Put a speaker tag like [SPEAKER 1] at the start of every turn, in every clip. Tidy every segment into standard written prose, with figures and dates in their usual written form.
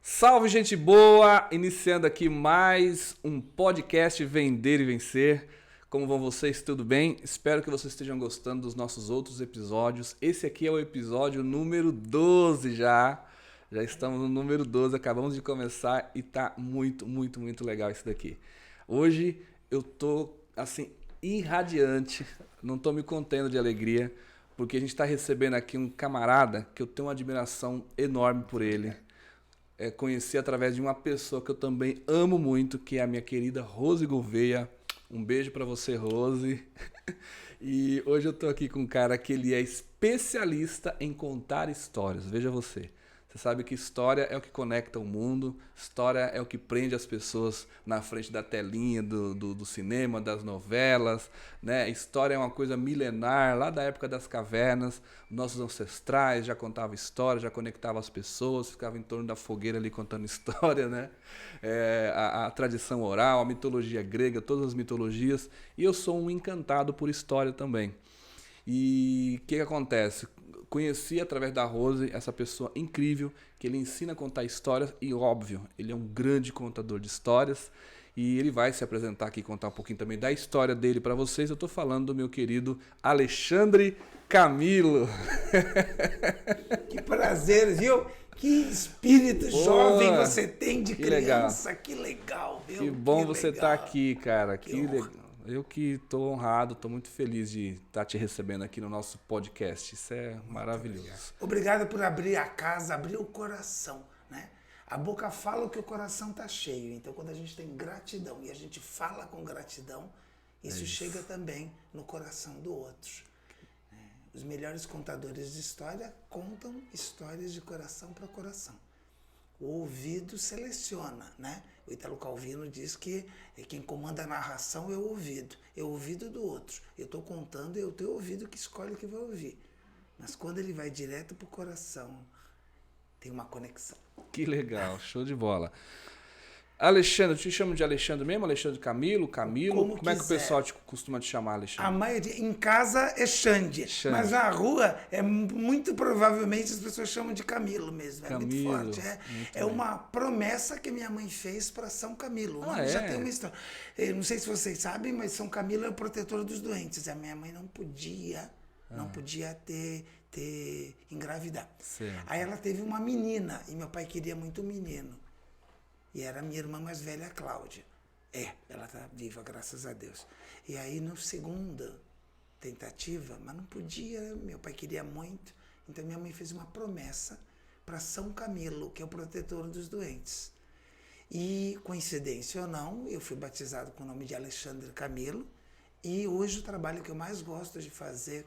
[SPEAKER 1] Salve, gente boa! Iniciando aqui mais um podcast Vender e Vencer. Como vão vocês? Tudo bem? Espero que vocês estejam gostando dos nossos outros episódios. Esse aqui é o episódio número 12 já. Já estamos no número 12, acabamos de começar e tá muito legal isso daqui. Hoje eu tô, assim, irradiante, não tô me contendo de alegria, porque a gente está recebendo aqui um camarada que eu tenho uma admiração enorme por ele. Conheci através de uma pessoa que eu também amo muito, que é a minha querida Rose Gouveia. Um beijo pra você, Rose. E hoje eu tô aqui com um cara que ele é especialista em contar histórias. Veja você. Você sabe que história é o que conecta o mundo, história é o que prende as pessoas na frente da telinha do cinema, das novelas, né? História é uma coisa milenar, lá da época das cavernas, nossos ancestrais já contavam história, já conectavam as pessoas, ficavam em torno da fogueira ali contando história, né? A tradição oral, a mitologia grega, todas as mitologias, e eu sou um encantado por história também. E o que acontece? Conheci através da Rose essa pessoa incrível, que ele ensina a contar histórias e, óbvio, ele é um grande contador de histórias e ele vai se apresentar aqui e contar um pouquinho também da história dele para vocês. Eu estou falando do meu querido Alexandre Camilo.
[SPEAKER 2] Que prazer, viu? Que espírito jovem você tem de criança.
[SPEAKER 1] Legal.
[SPEAKER 2] Que legal, viu?
[SPEAKER 1] Que bom
[SPEAKER 2] que
[SPEAKER 1] você estar aqui, cara. Que legal. Eu que estou honrado, estou muito feliz de estar te recebendo aqui no nosso podcast. Isso é maravilhoso.
[SPEAKER 2] Obrigado por abrir a casa, abrir o coração, né? A boca fala o que o coração está cheio. Então, quando a gente tem gratidão e a gente fala com gratidão, isso chega também no coração do outro. Os melhores contadores de história contam histórias de coração para coração. O ouvido seleciona, né? O Italo Calvino diz que quem comanda a narração é o ouvido do outro. Eu estou contando e é o teu ouvido que escolhe o que vai ouvir. Mas quando ele vai direto para o coração, tem uma conexão.
[SPEAKER 1] Que legal, show de bola. Alexandre, eu te chamo de Alexandre mesmo? Alexandre Camilo? Camilo? Como é que o pessoal costuma te chamar, Alexandre?
[SPEAKER 2] A maioria, em casa é Xande, mas na rua muito provavelmente as pessoas chamam de Camilo mesmo.
[SPEAKER 1] Camilo,
[SPEAKER 2] muito forte. É uma promessa que minha mãe fez para São Camilo. Já tem uma história. Eu não sei se vocês sabem, mas São Camilo é o protetor dos doentes. A minha mãe não podia engravidar.
[SPEAKER 1] Certo.
[SPEAKER 2] Aí ela teve uma menina e meu pai queria muito um menino. E era a minha irmã mais velha, a Cláudia. Ela está viva, graças a Deus. E aí, na segunda tentativa, mas não podia, meu pai queria muito. Então, minha mãe fez uma promessa para São Camilo, que é o protetor dos doentes. E, coincidência ou não, eu fui batizado com o nome de Alexandre Camilo. E hoje o trabalho que eu mais gosto de fazer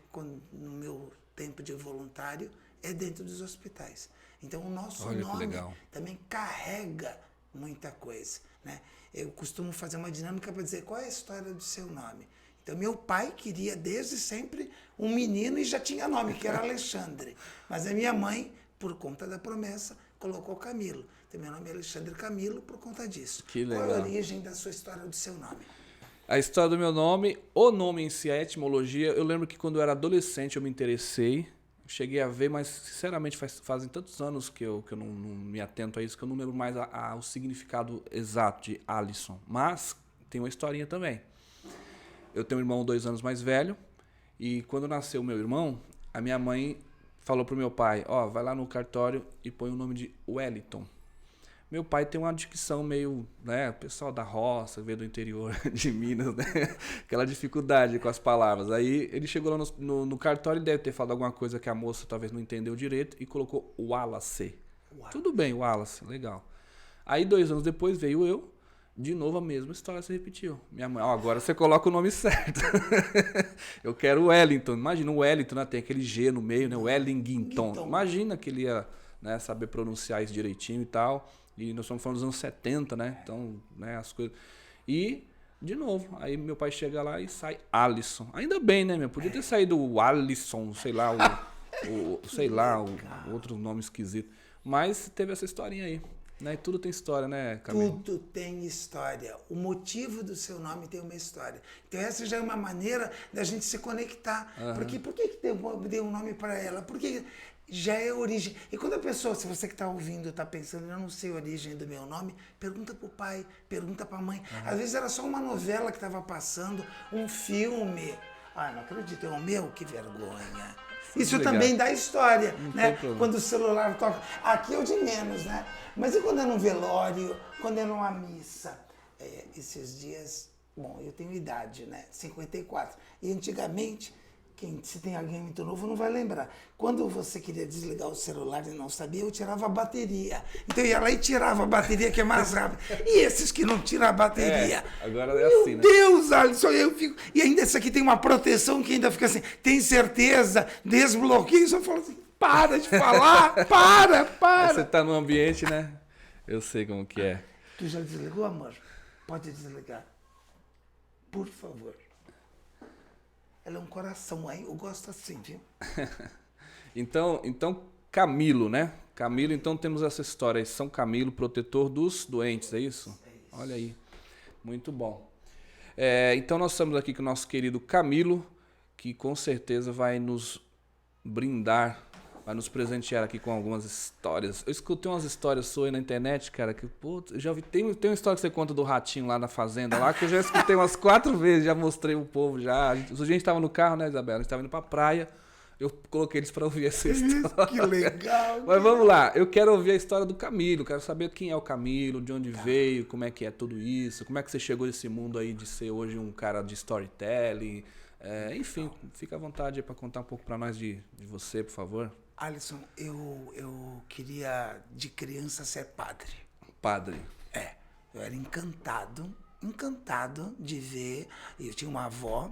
[SPEAKER 2] no meu tempo de voluntário é dentro dos hospitais. Então, o nosso nome também carrega muita coisa, né? Eu costumo fazer uma dinâmica para dizer qual é a história do seu nome. Então, meu pai queria desde sempre um menino e já tinha nome, que era Alexandre. Mas a minha mãe, por conta da promessa, colocou Camilo. Então, meu nome é Alexandre Camilo por conta disso.
[SPEAKER 1] Que legal.
[SPEAKER 2] Qual é a origem da sua história do seu nome?
[SPEAKER 1] A história do meu nome, o nome em si, a etimologia, eu lembro que quando eu era adolescente eu me interessei. Cheguei a ver, mas sinceramente fazem tantos anos que eu não me atento a isso que eu não lembro mais o significado exato de Alisson. Mas tem uma historinha também. Eu tenho um irmão 2 anos mais velho e quando nasceu meu irmão, a minha mãe falou pro meu pai, vai lá no cartório e põe o nome de Wellington. Meu pai tem uma dicção meio, né, pessoal da roça, veio do interior de Minas, né, aquela dificuldade com as palavras. Aí ele chegou lá no cartório e deve ter falado alguma coisa que a moça talvez não entendeu direito e colocou Wallace. Tudo bem, Wallace, legal. Aí 2 anos depois veio eu, de novo a mesma história se repetiu. Minha mãe, agora você coloca o nome certo. Eu quero Wellington. Imagina o Wellington, né, tem aquele G no meio, né, Wellington. Imagina que ele ia, né, saber pronunciar isso direitinho e tal. E nós estamos falando dos anos 70, né? Então, né, as coisas. E, de novo, aí meu pai chega lá e sai Alisson. Ainda bem, né, meu? Podia ter saído o Alisson, sei lá, o outro nome esquisito. Mas teve essa historinha aí. Né? Tudo tem história, né, Camilo?
[SPEAKER 2] Tudo tem história. O motivo do seu nome tem uma história. Então essa já é uma maneira da gente se conectar. Por que deu um nome para ela? Porque já é a origem. E quando a pessoa, se você que está ouvindo, está pensando, eu não sei a origem do meu nome, pergunta para o pai, pergunta para a mãe. Às vezes era só uma novela que estava passando, um filme. Ah, não acredito, é o meu? Que vergonha. Isso
[SPEAKER 1] legal.
[SPEAKER 2] também dá história,
[SPEAKER 1] Não
[SPEAKER 2] né?
[SPEAKER 1] tem problema.
[SPEAKER 2] Quando o celular toca. Aqui é o de menos, né? Mas e quando é num velório, quando é numa missa? Esses dias, bom, eu tenho idade, né? 54. E antigamente, se tem alguém muito novo, não vai lembrar. Quando você queria desligar o celular e não sabia, eu tirava a bateria. Então eu ia lá e tirava a bateria, que é mais rápido. E esses que não tiram a bateria?
[SPEAKER 1] Agora é assim, né?
[SPEAKER 2] Meu Deus, Alisson, eu fico... E ainda essa aqui tem uma proteção que ainda fica assim, tem certeza, desbloqueio. Eu falo assim, para de falar, para.
[SPEAKER 1] Você tá num ambiente, né? Eu sei como que é.
[SPEAKER 2] Tu já desligou, amor? Pode desligar. Por favor. Ela é um coração, aí eu gosto assim, viu?
[SPEAKER 1] Então, Camilo, né? Camilo, então temos essa história aí. São Camilo, protetor dos doentes, é isso?
[SPEAKER 2] É isso.
[SPEAKER 1] Olha aí. Muito bom. Então nós estamos aqui com o nosso querido Camilo, que com certeza vai nos brindar, vai nos presentear aqui com algumas histórias. Eu escutei umas histórias suas aí na internet, cara, que, putz, eu já ouvi. Tem uma história que você conta do ratinho lá na fazenda, lá, que eu já escutei umas 4 vezes, já mostrei pro povo já. A gente tava no carro, né, Isabela? A gente tava indo pra praia. Eu coloquei eles pra ouvir essa história.
[SPEAKER 2] Que legal.
[SPEAKER 1] Mas vamos lá, eu quero ouvir a história do Camilo, quero saber quem é o Camilo, de onde veio, como é que é tudo isso, como é que você chegou nesse mundo aí de ser hoje um cara de storytelling. Enfim, fica à vontade aí pra contar um pouco pra nós de você, por favor.
[SPEAKER 2] Alisson, eu queria de criança ser padre.
[SPEAKER 1] Padre.
[SPEAKER 2] Eu era encantado de ver. Eu tinha uma avó,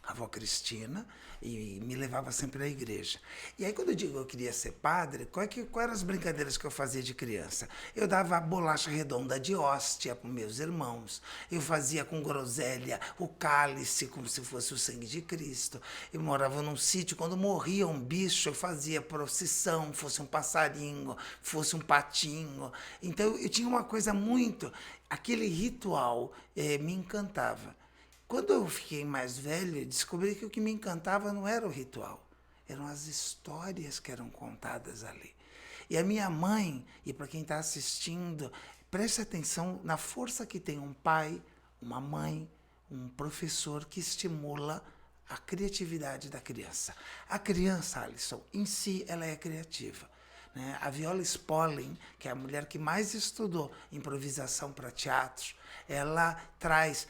[SPEAKER 2] a avó Cristina, e me levava sempre à igreja. E aí, quando eu digo que eu queria ser padre, quais eram as brincadeiras que eu fazia de criança? Eu dava a bolacha redonda de hóstia para meus irmãos. Eu fazia com groselha o cálice, como se fosse o sangue de Cristo. Eu morava num sítio, quando morria um bicho, eu fazia procissão, fosse um passarinho, fosse um patinho. Então, eu tinha uma coisa muito... Aquele ritual me encantava. Quando eu fiquei mais velho, descobri que o que me encantava não era o ritual, eram as histórias que eram contadas ali. E a minha mãe, e para quem está assistindo, preste atenção na força que tem um pai, uma mãe, um professor que estimula a criatividade da criança. A criança, Alisson, em si, ela é criativa. A Viola Spolin, que é a mulher que mais estudou improvisação para teatro, ela traz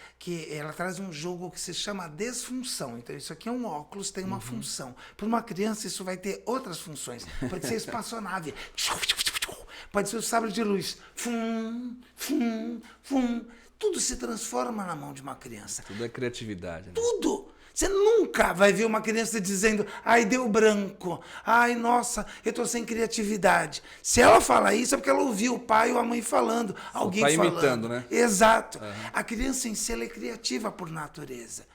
[SPEAKER 2] um jogo que se chama desfunção. Então, isso aqui é um óculos, tem uma função. Para uma criança, isso vai ter outras funções. Pode ser espaçonave, pode ser o sabre de luz. Fum, fum, fum. Tudo se transforma na mão de uma criança.
[SPEAKER 1] Tudo é criatividade. Né?
[SPEAKER 2] Tudo! Você nunca vai ver uma criança dizendo, ai, deu branco, ai, nossa, eu estou sem criatividade. Se ela fala isso, é porque ela ouviu o pai ou a mãe falando, alguém
[SPEAKER 1] pai
[SPEAKER 2] falando.
[SPEAKER 1] imitando, né?
[SPEAKER 2] Exato. A criança em si, ela é criativa por natureza.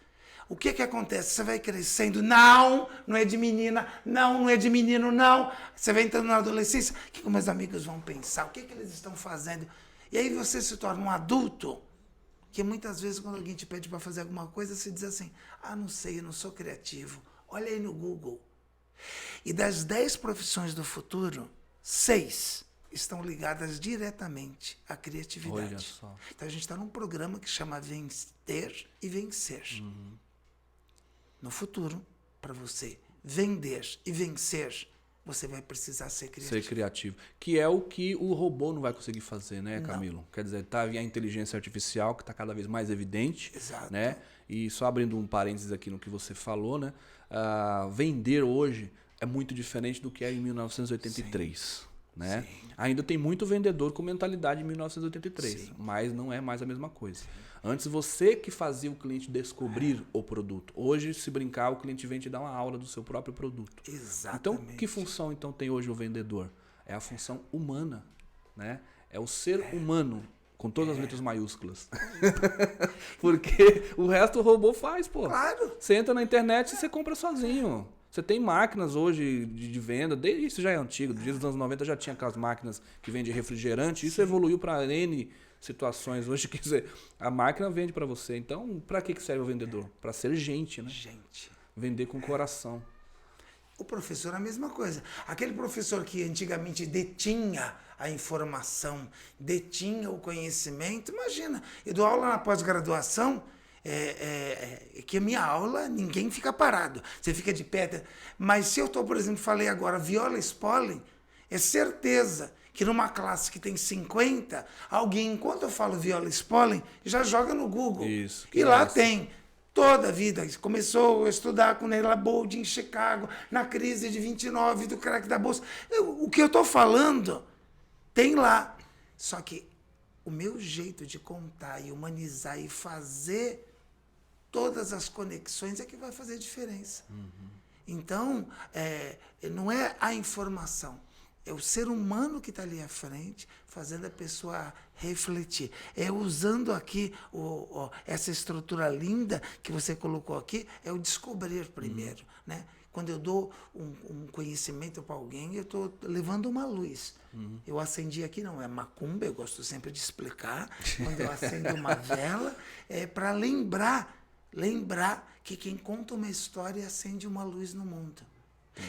[SPEAKER 2] O que acontece? Você vai crescendo, não é de menina, não é de menino, não. Você vai entrando na adolescência, o que meus amigos vão pensar? O que eles estão fazendo? E aí você se torna um adulto, que muitas vezes quando alguém te pede para fazer alguma coisa, você diz assim, não sei, eu não sou criativo. Olha aí no Google. E das 10 profissões do futuro, 6 estão ligadas diretamente à criatividade.
[SPEAKER 1] Olha só.
[SPEAKER 2] Então a gente está num programa que chama Vencer e Vencer. No futuro, para você vender e vencer, você vai precisar ser criativo.
[SPEAKER 1] Ser criativo. Que é o que o robô não vai conseguir fazer, né, Camilo? Não. Quer dizer, tá a inteligência artificial que está cada vez mais evidente.
[SPEAKER 2] Exato.
[SPEAKER 1] Né? E só abrindo um parênteses aqui no que você falou, né? Vender hoje é muito diferente do que era em 1983. Sim. Né? Sim. Ainda tem muito vendedor com mentalidade de 1983, sim, mas não é mais a mesma coisa. Sim. Antes você que fazia o cliente descobrir o produto. Hoje, se brincar, o cliente vem te dar uma aula do seu próprio produto.
[SPEAKER 2] Exatamente.
[SPEAKER 1] Então, que função então tem hoje o vendedor? É a função humana, né? É o ser humano, com todas as letras maiúsculas. Porque o resto o robô faz, pô.
[SPEAKER 2] Claro.
[SPEAKER 1] Você entra na internet e você compra sozinho. Você tem máquinas hoje de venda, desde isso já é antigo, desde os anos 90 já tinha aquelas máquinas que vendem refrigerante, isso evoluiu para N situações hoje, quer dizer, a máquina vende para você. Então, para que serve o vendedor? Para ser gente, né?
[SPEAKER 2] Gente.
[SPEAKER 1] Vender com coração.
[SPEAKER 2] O professor é a mesma coisa. Aquele professor que antigamente detinha a informação, detinha o conhecimento, imagina, eu dou aula na pós-graduação, que a minha aula, ninguém fica parado, você fica de pé. Mas se eu estou, por exemplo, falei agora, Viola Spolin, é certeza que numa classe que tem 50, alguém, enquanto eu falo Viola Spolin, já joga no Google.
[SPEAKER 1] Isso,
[SPEAKER 2] e lá tem toda a vida. Começou a estudar com Neila Bold em Chicago, na crise de 29, do crack da Bolsa. O que eu estou falando tem lá. Só que o meu jeito de contar e humanizar e fazer todas as conexões é que vai fazer diferença. Então, não é a informação. É o ser humano que está ali à frente, fazendo a pessoa refletir. É usando aqui essa estrutura linda que você colocou aqui, é o descobrir primeiro. Né? Quando eu dou um conhecimento para alguém, eu estou levando uma luz. Eu acendi aqui, não é macumba, eu gosto sempre de explicar. Quando eu acendo uma vela, é para lembrar que quem conta uma história acende uma luz no mundo.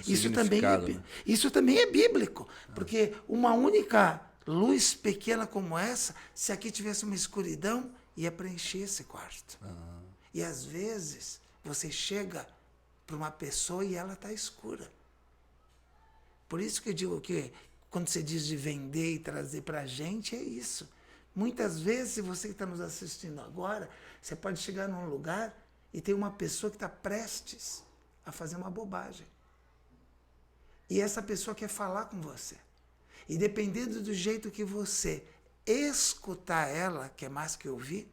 [SPEAKER 2] Isso também é bíblico, porque uma única luz pequena como essa, se aqui tivesse uma escuridão, ia preencher esse quarto. E às vezes você chega para uma pessoa e ela está escura. Por isso que eu digo que quando você diz de vender e trazer para a gente, é isso. Muitas vezes, se você que está nos assistindo agora, você pode chegar num lugar e tem uma pessoa que está prestes a fazer uma bobagem. E essa pessoa quer falar com você. E dependendo do jeito que você escutar ela, que é mais que ouvir,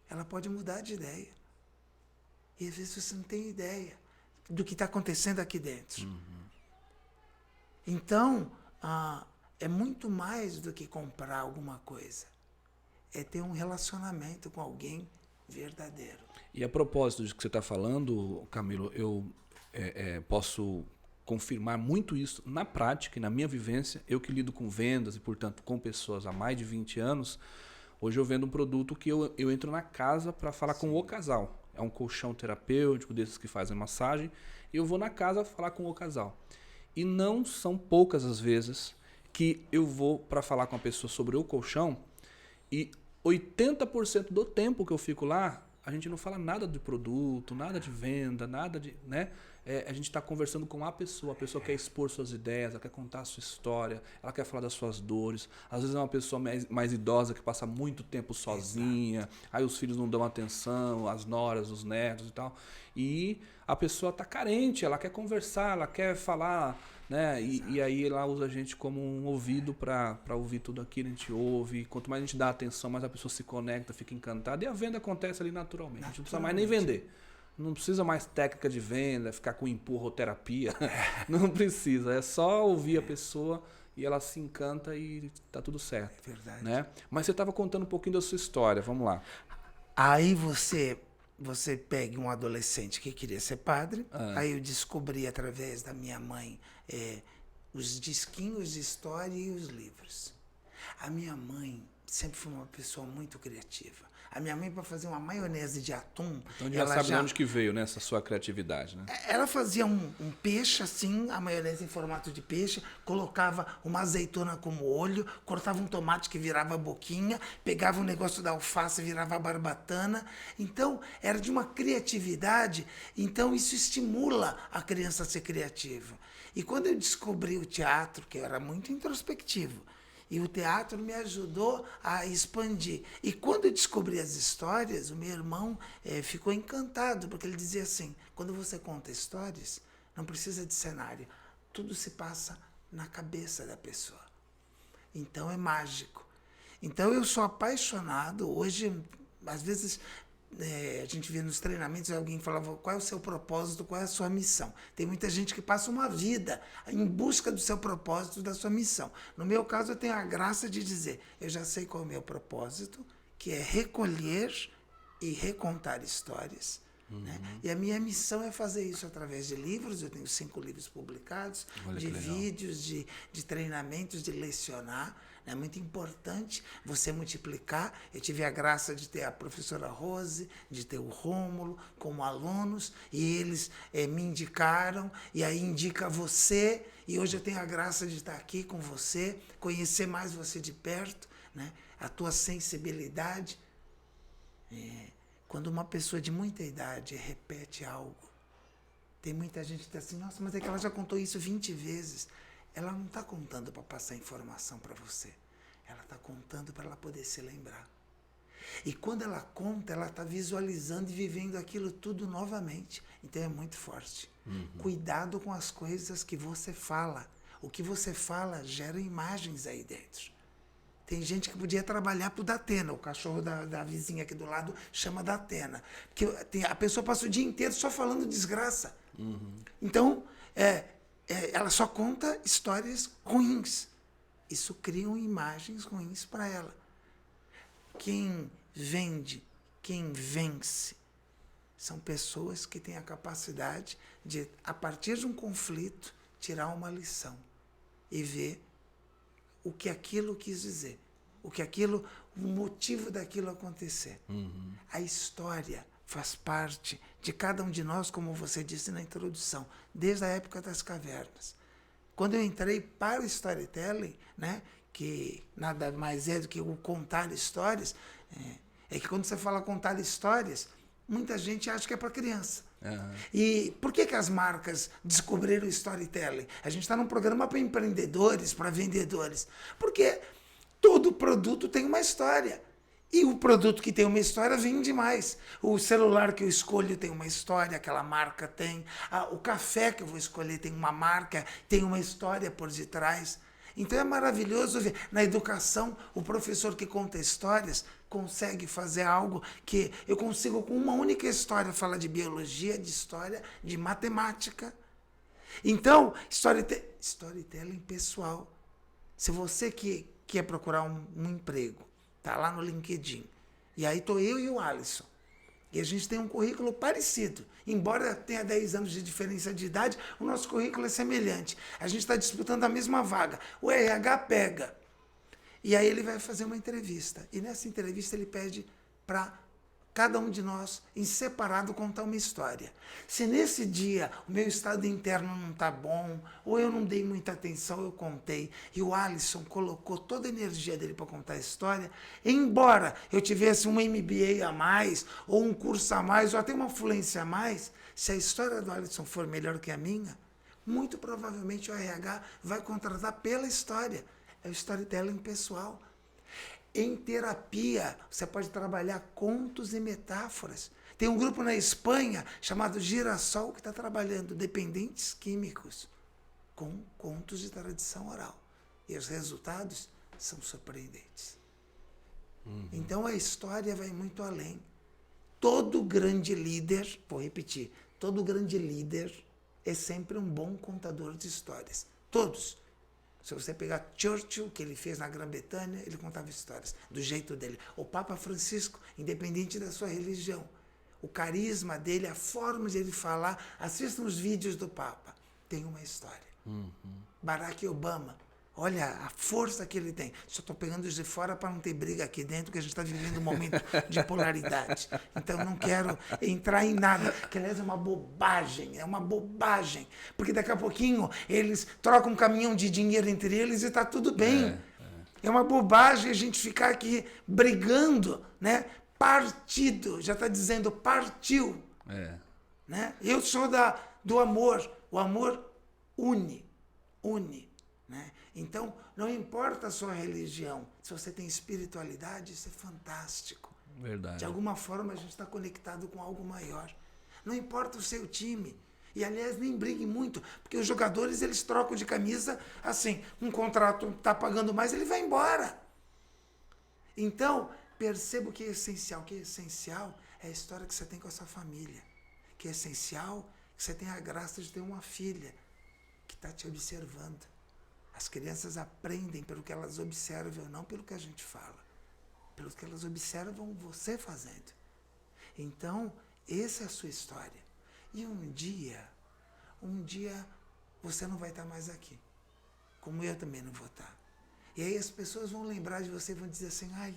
[SPEAKER 2] ela pode mudar de ideia. E às vezes você não tem ideia do que está acontecendo aqui dentro. Então, é muito mais do que comprar alguma coisa. É ter um relacionamento com alguém verdadeiro.
[SPEAKER 1] E a propósito disso que você está falando, Camilo, eu posso confirmar muito isso na prática e na minha vivência. Eu que lido com vendas e, portanto, com pessoas há mais de 20 anos, hoje eu vendo um produto que eu entro na casa para falar com o casal. É um colchão terapêutico, desses que fazem massagem, e eu vou na casa falar com o casal. E não são poucas as vezes que eu vou para falar com a pessoa sobre o colchão e 80% do tempo que eu fico lá, a gente não fala nada de produto, nada de venda, nada de... né? A gente está conversando com a pessoa quer expor suas ideias, ela quer contar a sua história, ela quer falar das suas dores. Às vezes é uma pessoa mais idosa que passa muito tempo sozinha, aí os filhos não dão atenção, as noras, os netos e tal. E a pessoa está carente, ela quer conversar, ela quer falar, né? E aí ela usa a gente como um ouvido para ouvir tudo aquilo, a gente ouve. Quanto mais a gente dá atenção, mais a pessoa se conecta, fica encantada e a venda acontece ali naturalmente. Não precisa mais nem vender. Não precisa mais técnica de venda, ficar com empurroterapia. Não precisa. É só ouvir a pessoa e ela se encanta e tá tudo certo.
[SPEAKER 2] É verdade.
[SPEAKER 1] Né? Mas você estava contando um pouquinho da sua história. Vamos lá.
[SPEAKER 2] Aí você pega um adolescente que queria ser padre. Aí eu descobri através da minha mãe os disquinhos de história e os livros. A minha mãe sempre foi uma pessoa muito criativa. A minha mãe, para fazer uma maionese de atum...
[SPEAKER 1] Então já sabe de onde que veio, né, essa sua criatividade, né?
[SPEAKER 2] Ela fazia um peixe assim, a maionese em formato de peixe, colocava uma azeitona como olho, cortava um tomate que virava boquinha, pegava um negócio da alface e virava barbatana. Então, era de uma criatividade. Então, isso estimula a criança a ser criativa. E quando eu descobri o teatro, que eu era muito introspectivo, e o teatro me ajudou a expandir. E quando eu descobri as histórias, o meu irmão ficou encantado, porque ele dizia assim, quando você conta histórias, não precisa de cenário, tudo se passa na cabeça da pessoa. Então é mágico. Então eu sou apaixonado, hoje, às vezes... a gente vê nos treinamentos, alguém falava qual é o seu propósito, qual é a sua missão. Tem muita gente que passa uma vida em busca do seu propósito, da sua missão. No meu caso, eu tenho a graça de dizer, eu já sei qual é o meu propósito, que é recolher e recontar histórias Né? E a minha missão é fazer isso através de livros. Eu tenho 5 livros publicados,
[SPEAKER 1] Olha
[SPEAKER 2] de
[SPEAKER 1] que legal.
[SPEAKER 2] vídeos, de treinamentos, de lecionar. É muito importante você multiplicar. Eu tive a graça de ter a professora Rose, de ter o Rômulo como alunos, e eles me indicaram, e aí indica você, e hoje eu tenho a graça de estar aqui com você, conhecer mais você de perto, né? A tua sensibilidade. Quando uma pessoa de muita idade repete algo, tem muita gente que diz assim, nossa, mas é que ela já contou isso 20 vezes. Ela não está contando para passar informação para você. Ela está contando para ela poder se lembrar. E quando ela conta, ela está visualizando e vivendo aquilo tudo novamente. Então é muito forte. Cuidado com as coisas que você fala. O que você fala gera imagens aí dentro. Tem gente que podia trabalhar para o Datena. O cachorro da vizinha aqui do lado chama Datena. Porque a pessoa passa o dia inteiro só falando desgraça. Então, ela só conta histórias ruins. Isso cria imagens ruins para ela. Quem vende, quem vence, são pessoas que têm a capacidade de, a partir de um conflito, tirar uma lição e ver o que aquilo quis dizer, o motivo daquilo acontecer. A história faz parte de cada um de nós, como você disse na introdução, desde a época das cavernas. Quando eu entrei para o storytelling, né, que nada mais é do que o contar histórias, é que quando você fala contar histórias, muita gente acha que é para criança. E por que as marcas descobriram o storytelling? A gente está num programa para empreendedores, para vendedores. Porque todo produto tem uma história. E o produto que tem uma história vende mais. O celular que eu escolho tem uma história, aquela marca tem. O café que eu vou escolher tem uma marca, tem uma história por detrás. Então é maravilhoso ver. Na educação, o professor que conta histórias consegue fazer algo que eu consigo, com uma única história, falar de biologia, de história, de matemática. Então, storytelling pessoal. Se você que quer procurar um emprego, tá lá no LinkedIn, e aí estou eu e o Alisson, e a gente tem um currículo parecido. Embora tenha 10 anos de diferença de idade, o nosso currículo é semelhante. A gente está disputando a mesma vaga. O RH pega. E aí ele vai fazer uma entrevista. E nessa entrevista ele pede para cada um de nós, em separado, contar uma história. Se nesse dia o meu estado interno não está bom, ou eu não dei muita atenção, eu contei, e o Alisson colocou toda a energia dele para contar a história, embora eu tivesse um MBA a mais, ou um curso a mais, ou até uma fluência a mais, se a história do Alisson for melhor que a minha, muito provavelmente o RH vai contratar pela história. É o storytelling pessoal. Em terapia, você pode trabalhar contos e metáforas. Tem um grupo na Espanha chamado Girassol que está trabalhando dependentes químicos com contos de tradição oral. E os resultados são surpreendentes. Então a história vai muito além. Todo grande líder, vou repetir, todo grande líder é sempre um bom contador de histórias. Todos. Se você pegar Churchill, o que ele fez na Grã-Bretanha, ele contava histórias do jeito dele. O Papa Francisco, independente da sua religião, o carisma dele, a forma de ele falar, assistam os vídeos do Papa, tem uma história. Barack Obama, olha a força que ele tem. Só estou pegando os de fora para não ter briga aqui dentro, porque a gente está vivendo um momento de polaridade. Então não quero entrar em nada, que aliás é uma bobagem. Porque daqui a pouquinho eles trocam um caminhão de dinheiro entre eles e está tudo bem. É uma bobagem a gente ficar aqui brigando, né? Partido, já está dizendo partiu. Né? Eu sou do amor. O amor une. Né? Então, não importa a sua religião, se você tem espiritualidade, isso é fantástico.
[SPEAKER 1] Verdade.
[SPEAKER 2] De alguma forma, a gente está conectado com algo maior. Não importa o seu time. E, aliás, nem brigue muito, porque os jogadores, eles trocam de camisa, assim, um contrato está pagando mais, ele vai embora. Então, perceba o que é essencial. O que é essencial é a história que você tem com a sua família. O que é essencial é que você tenha a graça de ter uma filha que está te observando. As crianças aprendem pelo que elas observam, não pelo que a gente fala. Pelo que elas observam você fazendo. Então, Essa é a sua história. E um dia você não vai estar mais aqui. Como eu também não vou estar. E aí as pessoas vão lembrar de você e vão dizer assim, ai,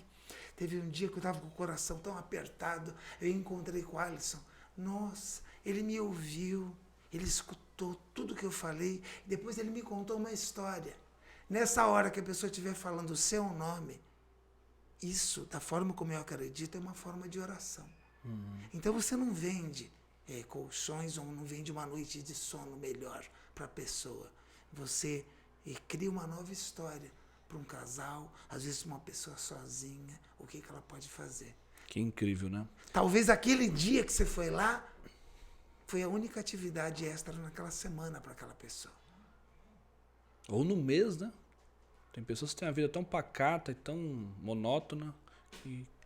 [SPEAKER 2] teve um dia que eu estava com o coração tão apertado, eu encontrei com o Alisson. Nossa, ele me ouviu, ele escutou tudo que eu falei, depois ele me contou uma história. Nessa hora que a pessoa estiver falando o seu nome, isso, da forma como eu acredito, é uma forma de oração. Então você não vende colchões ou não vende uma noite de sono melhor para a pessoa. Você cria uma nova história para um casal, às vezes uma pessoa sozinha, o que ela pode fazer.
[SPEAKER 1] Que incrível, né?
[SPEAKER 2] Talvez aquele dia que você foi lá, foi a única atividade extra naquela semana para aquela pessoa.
[SPEAKER 1] Ou no mês, né? Tem pessoas que têm a vida tão pacata e tão monótona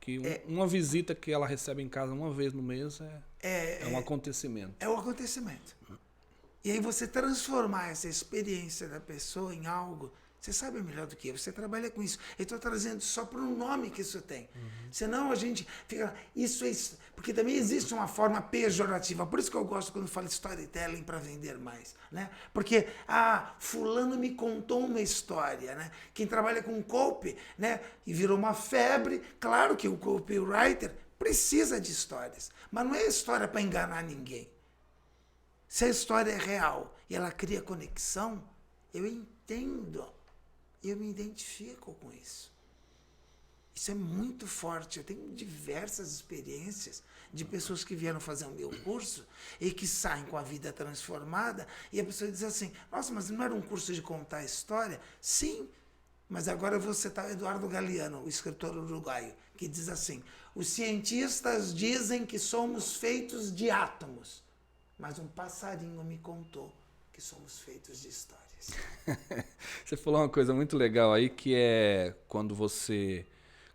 [SPEAKER 1] que uma visita que ela recebe em casa uma vez no mês é um acontecimento.
[SPEAKER 2] É um acontecimento. E aí você transformar essa experiência da pessoa em algo, você sabe melhor do que eu, você trabalha com isso. Eu estou trazendo só para o nome que isso tem. Senão a gente fica... Isso. Porque também existe uma forma pejorativa. Por isso que eu gosto quando falo storytelling para vender mais. Né? Porque, fulano me contou uma história. Né? Quem trabalha com copy, né? E virou uma febre, claro que o copywriter precisa de histórias. Mas não é história para enganar ninguém. Se a história é real e ela cria conexão, eu entendo. Eu me identifico com isso. Isso é muito forte. Eu tenho diversas experiências de pessoas que vieram fazer o meu curso e que saem com a vida transformada e a pessoa diz assim, nossa, mas não era um curso de contar história? Sim, mas agora eu vou citar o Eduardo Galeano, o escritor uruguaio, que diz assim, os cientistas dizem que somos feitos de átomos, mas um passarinho me contou que somos feitos de histórias.
[SPEAKER 1] Você falou uma coisa muito legal aí, que é quando você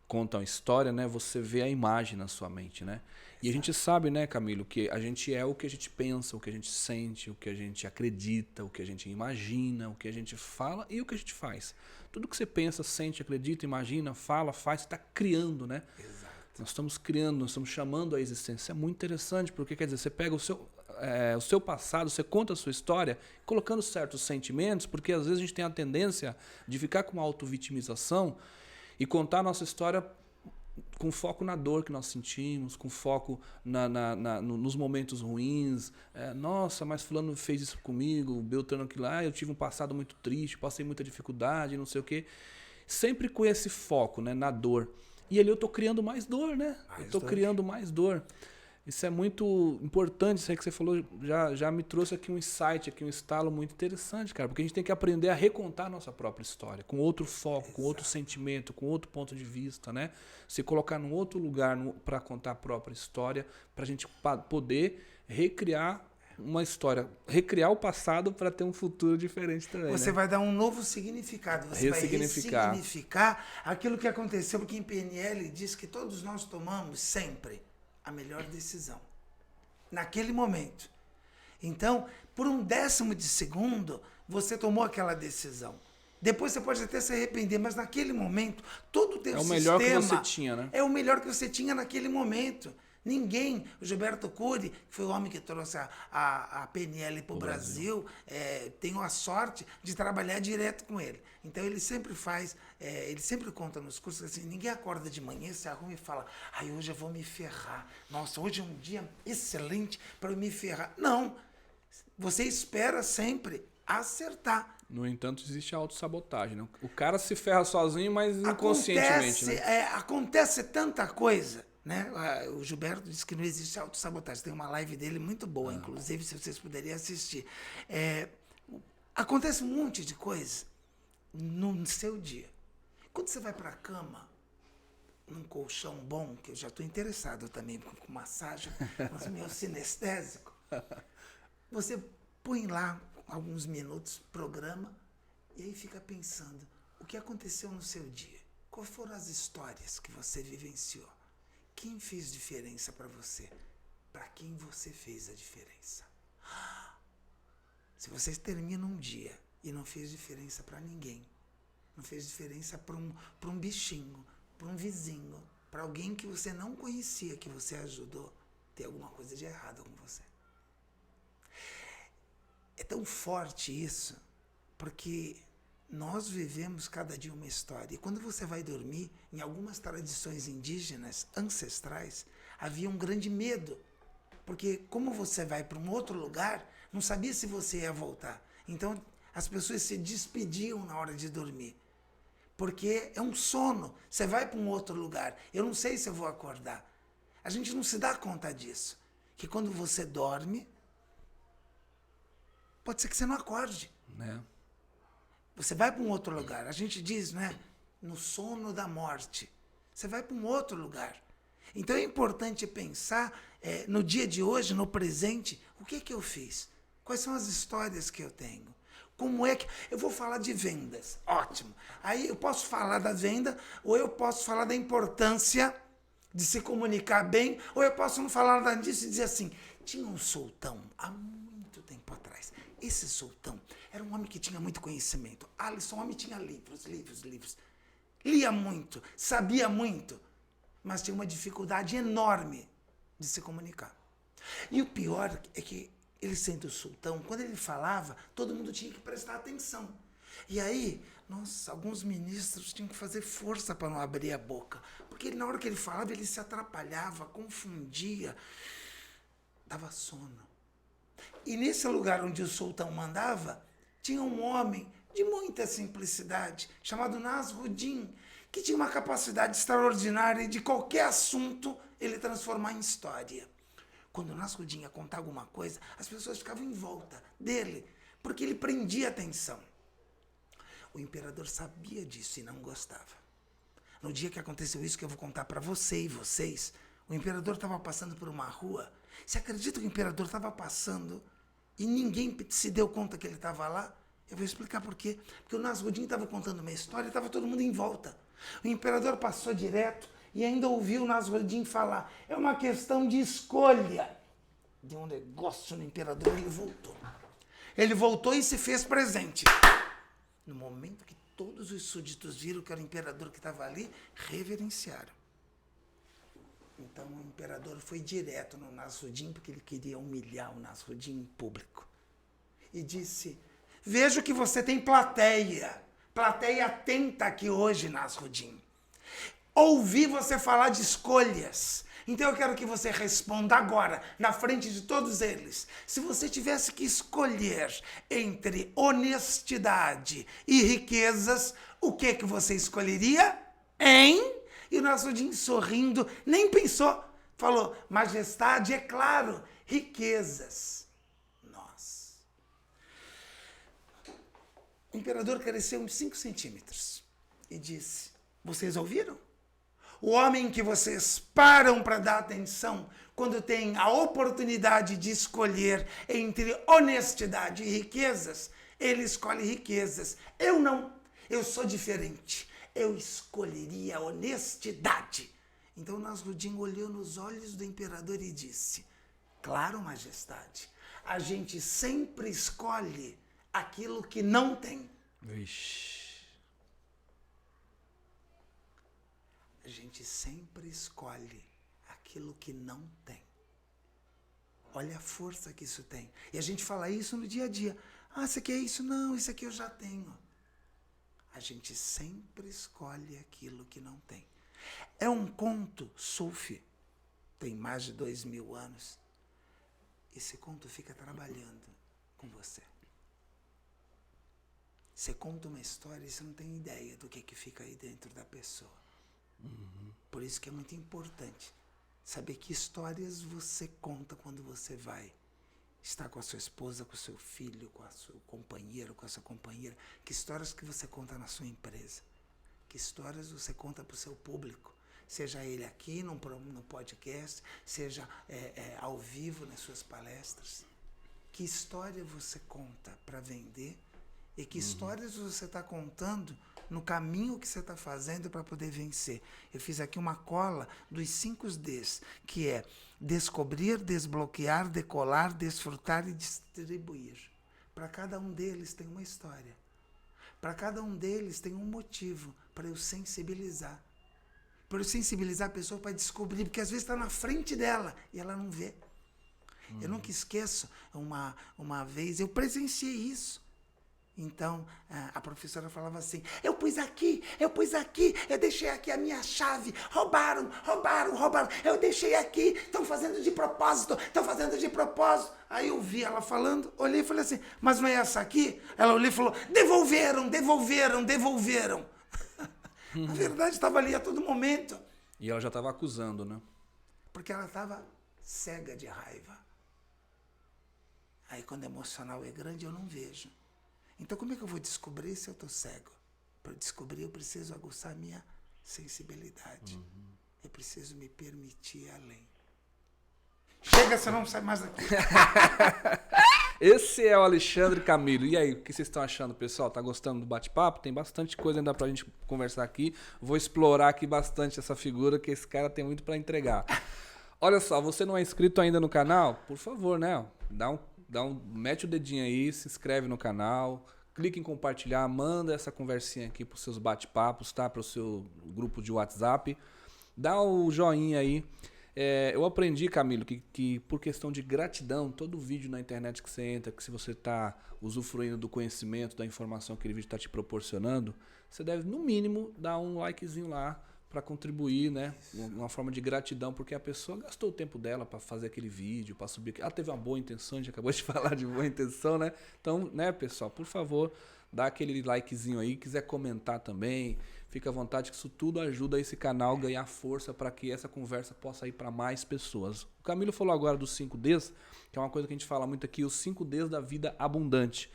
[SPEAKER 1] conta uma história, né? Você vê a imagem na sua mente, né? E a gente sabe, né, Camilo, que a gente é o que a gente pensa, o que a gente sente, o que a gente acredita, o que a gente imagina, o que a gente fala e o que a gente faz. Tudo que você pensa, sente, acredita, imagina, fala, faz, você está criando, né?
[SPEAKER 2] Exato.
[SPEAKER 1] Nós estamos criando, nós estamos chamando a existência. É muito interessante, porque quer dizer, você pega o seu passado, você conta a sua história, colocando certos sentimentos, porque às vezes a gente tem a tendência de ficar com auto-vitimização e contar a nossa história com foco na dor que nós sentimos, com foco nos momentos ruins. Nossa, mas fulano fez isso comigo, Beltrano aquilo lá, eu tive um passado muito triste, passei muita dificuldade, não sei o quê. Sempre com esse foco, né, na dor. E ali eu estou criando mais dor, né? Eu estou criando mais dor. Isso é muito importante, isso aí que você falou, já me trouxe aqui um insight, aqui um estalo muito interessante, cara, porque a gente tem que aprender a recontar a nossa própria história, com outro foco, com outro sentimento, com outro ponto de vista, né? Se colocar num outro lugar para contar a própria história, para a gente poder recriar uma história, recriar o passado para ter um futuro diferente também.
[SPEAKER 2] Você vai dar um novo significado, você vai ressignificar aquilo que aconteceu, porque em PNL diz que todos nós tomamos sempre a melhor decisão, naquele momento. Então, por um 1/10 de segundo, você tomou aquela decisão. Depois você pode até se arrepender, mas naquele momento, todo o teu sistema...
[SPEAKER 1] É o melhor que você tinha, né?
[SPEAKER 2] É o melhor que você tinha naquele momento. Ninguém, o Gilberto Cury, que foi o homem que trouxe a PNL para o Brasil, tenho a sorte de trabalhar direto com ele. Então ele sempre faz, ele sempre conta nos cursos assim, ninguém acorda de manhã, se arruma e fala, hoje eu vou me ferrar. Nossa, hoje é um dia excelente para eu me ferrar. Não, você espera sempre acertar.
[SPEAKER 1] No entanto, existe a autossabotagem, né? O cara se ferra sozinho, mas inconscientemente.
[SPEAKER 2] Acontece tanta coisa. Né? O Gilberto disse que não existe autossabotagem. Tem uma live dele muito boa, inclusive, se vocês puderem assistir. Acontece um monte de coisa no seu dia. Quando você vai para a cama, num colchão bom, que eu já estou interessado também com massagem, mas meu sinestésico, você põe lá alguns minutos, programa, e aí fica pensando, o que aconteceu no seu dia? Quais foram as histórias que você vivenciou? Quem fez diferença para você? Para quem você fez a diferença? Se você termina um dia e não fez diferença para ninguém, não fez diferença para um bichinho, para um vizinho, para alguém que você não conhecia, que você ajudou, tem alguma coisa de errado com você. É tão forte isso, porque nós vivemos cada dia uma história. E quando você vai dormir, em algumas tradições indígenas, ancestrais, havia um grande medo. Porque como você vai para um outro lugar, não sabia se você ia voltar. Então, as pessoas se despediam na hora de dormir. Porque é um sono. Você vai para um outro lugar. Eu não sei se eu vou acordar. A gente não se dá conta disso. Que quando você dorme, pode ser que você não acorde.
[SPEAKER 1] Né?
[SPEAKER 2] Você vai para um outro lugar. A gente diz, né? No sono da morte. Você vai para um outro lugar. Então é importante pensar no dia de hoje, no presente, o que eu fiz? Quais são as histórias que eu tenho? Como é que... Eu vou falar de vendas. Ótimo. Aí eu posso falar da venda, ou eu posso falar da importância de se comunicar bem, ou eu posso não falar nada disso e dizer assim, tinha um sultão há muito tempo atrás. Esse sultão era um homem que tinha muito conhecimento. Alisson, o homem tinha livros. Lia muito, sabia muito, mas tinha uma dificuldade enorme de se comunicar. E o pior é que ele sendo sultão, quando ele falava, todo mundo tinha que prestar atenção. E aí, nossa, alguns ministros tinham que fazer força para não abrir a boca, porque ele, na hora que ele falava, ele se atrapalhava, confundia, dava sono. E nesse lugar onde o sultão mandava, tinha um homem de muita simplicidade, chamado Nasruddin, que tinha uma capacidade extraordinária de qualquer assunto ele transformar em história. Quando o Nasruddin ia contar alguma coisa, as pessoas ficavam em volta dele, porque ele prendia a atenção. O imperador sabia disso e não gostava. No dia que aconteceu isso que eu vou contar para você e vocês, o imperador estava passando por uma rua. Você acredita que o imperador estava passando e ninguém se deu conta que ele estava lá? Eu vou explicar por quê. Porque o Nasruddin estava contando uma história e estava todo mundo em volta. O imperador passou direto e ainda ouviu o Nasruddin falar. É uma questão de escolha. Deu um negócio no imperador e ele voltou. Ele voltou e se fez presente. No momento que todos os súditos viram que era o imperador que estava ali, reverenciaram. Então o imperador foi direto no Nasruddin, porque ele queria humilhar o Nasruddin em público. E disse, vejo que você tem plateia. Plateia atenta aqui hoje, Nasruddin. Ouvi você falar de escolhas. Então eu quero que você responda agora, na frente de todos eles. Se você tivesse que escolher entre honestidade e riquezas, o que você escolheria? Hein? E o Nasruddin, sorrindo, nem pensou. Falou, majestade, é claro, riquezas. Nossa. O imperador cresceu uns 5 centímetros e disse, vocês ouviram? O homem que vocês param para dar atenção quando tem a oportunidade de escolher entre honestidade e riquezas, ele escolhe riquezas. Eu não. Eu sou diferente. Eu escolheria a honestidade. Então Nasruddin olhou nos olhos do imperador e disse, claro, majestade, a gente sempre escolhe aquilo que não tem.
[SPEAKER 1] Vixe.
[SPEAKER 2] A gente sempre escolhe aquilo que não tem. Olha a força que isso tem. E a gente fala isso no dia a dia. Ah, você quer isso? Não, isso aqui eu já tenho. A gente sempre escolhe aquilo que não tem. É um conto sufi. Tem mais de 2000 anos. Esse conto fica trabalhando com você. Você conta uma história e você não tem ideia do que fica aí dentro da pessoa. Por isso que é muito importante saber que histórias você conta quando você vai estar com a sua esposa, com o seu filho, com o seu companheiro, com a sua companheira. Que histórias que você conta na sua empresa. Que histórias você conta para o seu público. Seja ele aqui no podcast, seja ao vivo nas suas palestras. Que história você conta para vender e que histórias você está contando no caminho que você está fazendo para poder vencer. Eu fiz aqui uma cola dos 5 Ds, que é descobrir, desbloquear, decolar, desfrutar e distribuir. Para cada um deles tem uma história. Para cada um deles tem um motivo para eu sensibilizar. Para eu sensibilizar a pessoa para descobrir, porque às vezes está na frente dela e ela não vê. Eu nunca esqueço, uma vez eu presenciei isso. Então, a professora falava assim, eu pus aqui, eu deixei aqui a minha chave, roubaram, eu deixei aqui, estão fazendo de propósito. Aí eu vi ela falando, olhei e falei assim, mas não é essa aqui? Ela olhou e falou, devolveram. Na verdade, estava ali a todo momento.
[SPEAKER 1] E ela já estava acusando, né?
[SPEAKER 2] Porque ela estava cega de raiva. Aí quando o emocional é grande, eu não vejo. Então como é que eu vou descobrir se eu estou cego? Para descobrir, eu preciso aguçar a minha sensibilidade. Eu preciso me permitir ir além. Chega, você não sai mais daqui.
[SPEAKER 1] Esse é o Alexandre Camilo. E aí, o que vocês estão achando, pessoal? Tá gostando do bate-papo? Tem bastante coisa ainda pra gente conversar aqui. Vou explorar aqui bastante essa figura, que esse cara tem muito pra entregar. Olha só, você não é inscrito ainda no canal? Por favor, né? Mete o dedinho aí, se inscreve no canal, clica em compartilhar, manda essa conversinha aqui pros seus bate-papos, tá? Pro seu grupo de WhatsApp. Dá o joinha aí. Eu aprendi, Camilo, que por questão de gratidão, todo vídeo na internet que você entra, que se você está usufruindo do conhecimento, da informação que aquele vídeo está te proporcionando, você deve, no mínimo, dar um likezinho lá para contribuir, né? Uma forma de gratidão, porque a pessoa gastou o tempo dela para fazer aquele vídeo, para subir. Ela teve uma boa intenção, a gente acabou de falar de boa intenção, né? Então, né, pessoal, por favor, dá aquele likezinho aí, quiser comentar também, fica à vontade, que isso tudo ajuda esse canal a ganhar força para que essa conversa possa ir para mais pessoas. O Camilo falou agora dos 5 Ds, que é uma coisa que a gente fala muito aqui, os 5 Ds da vida abundante.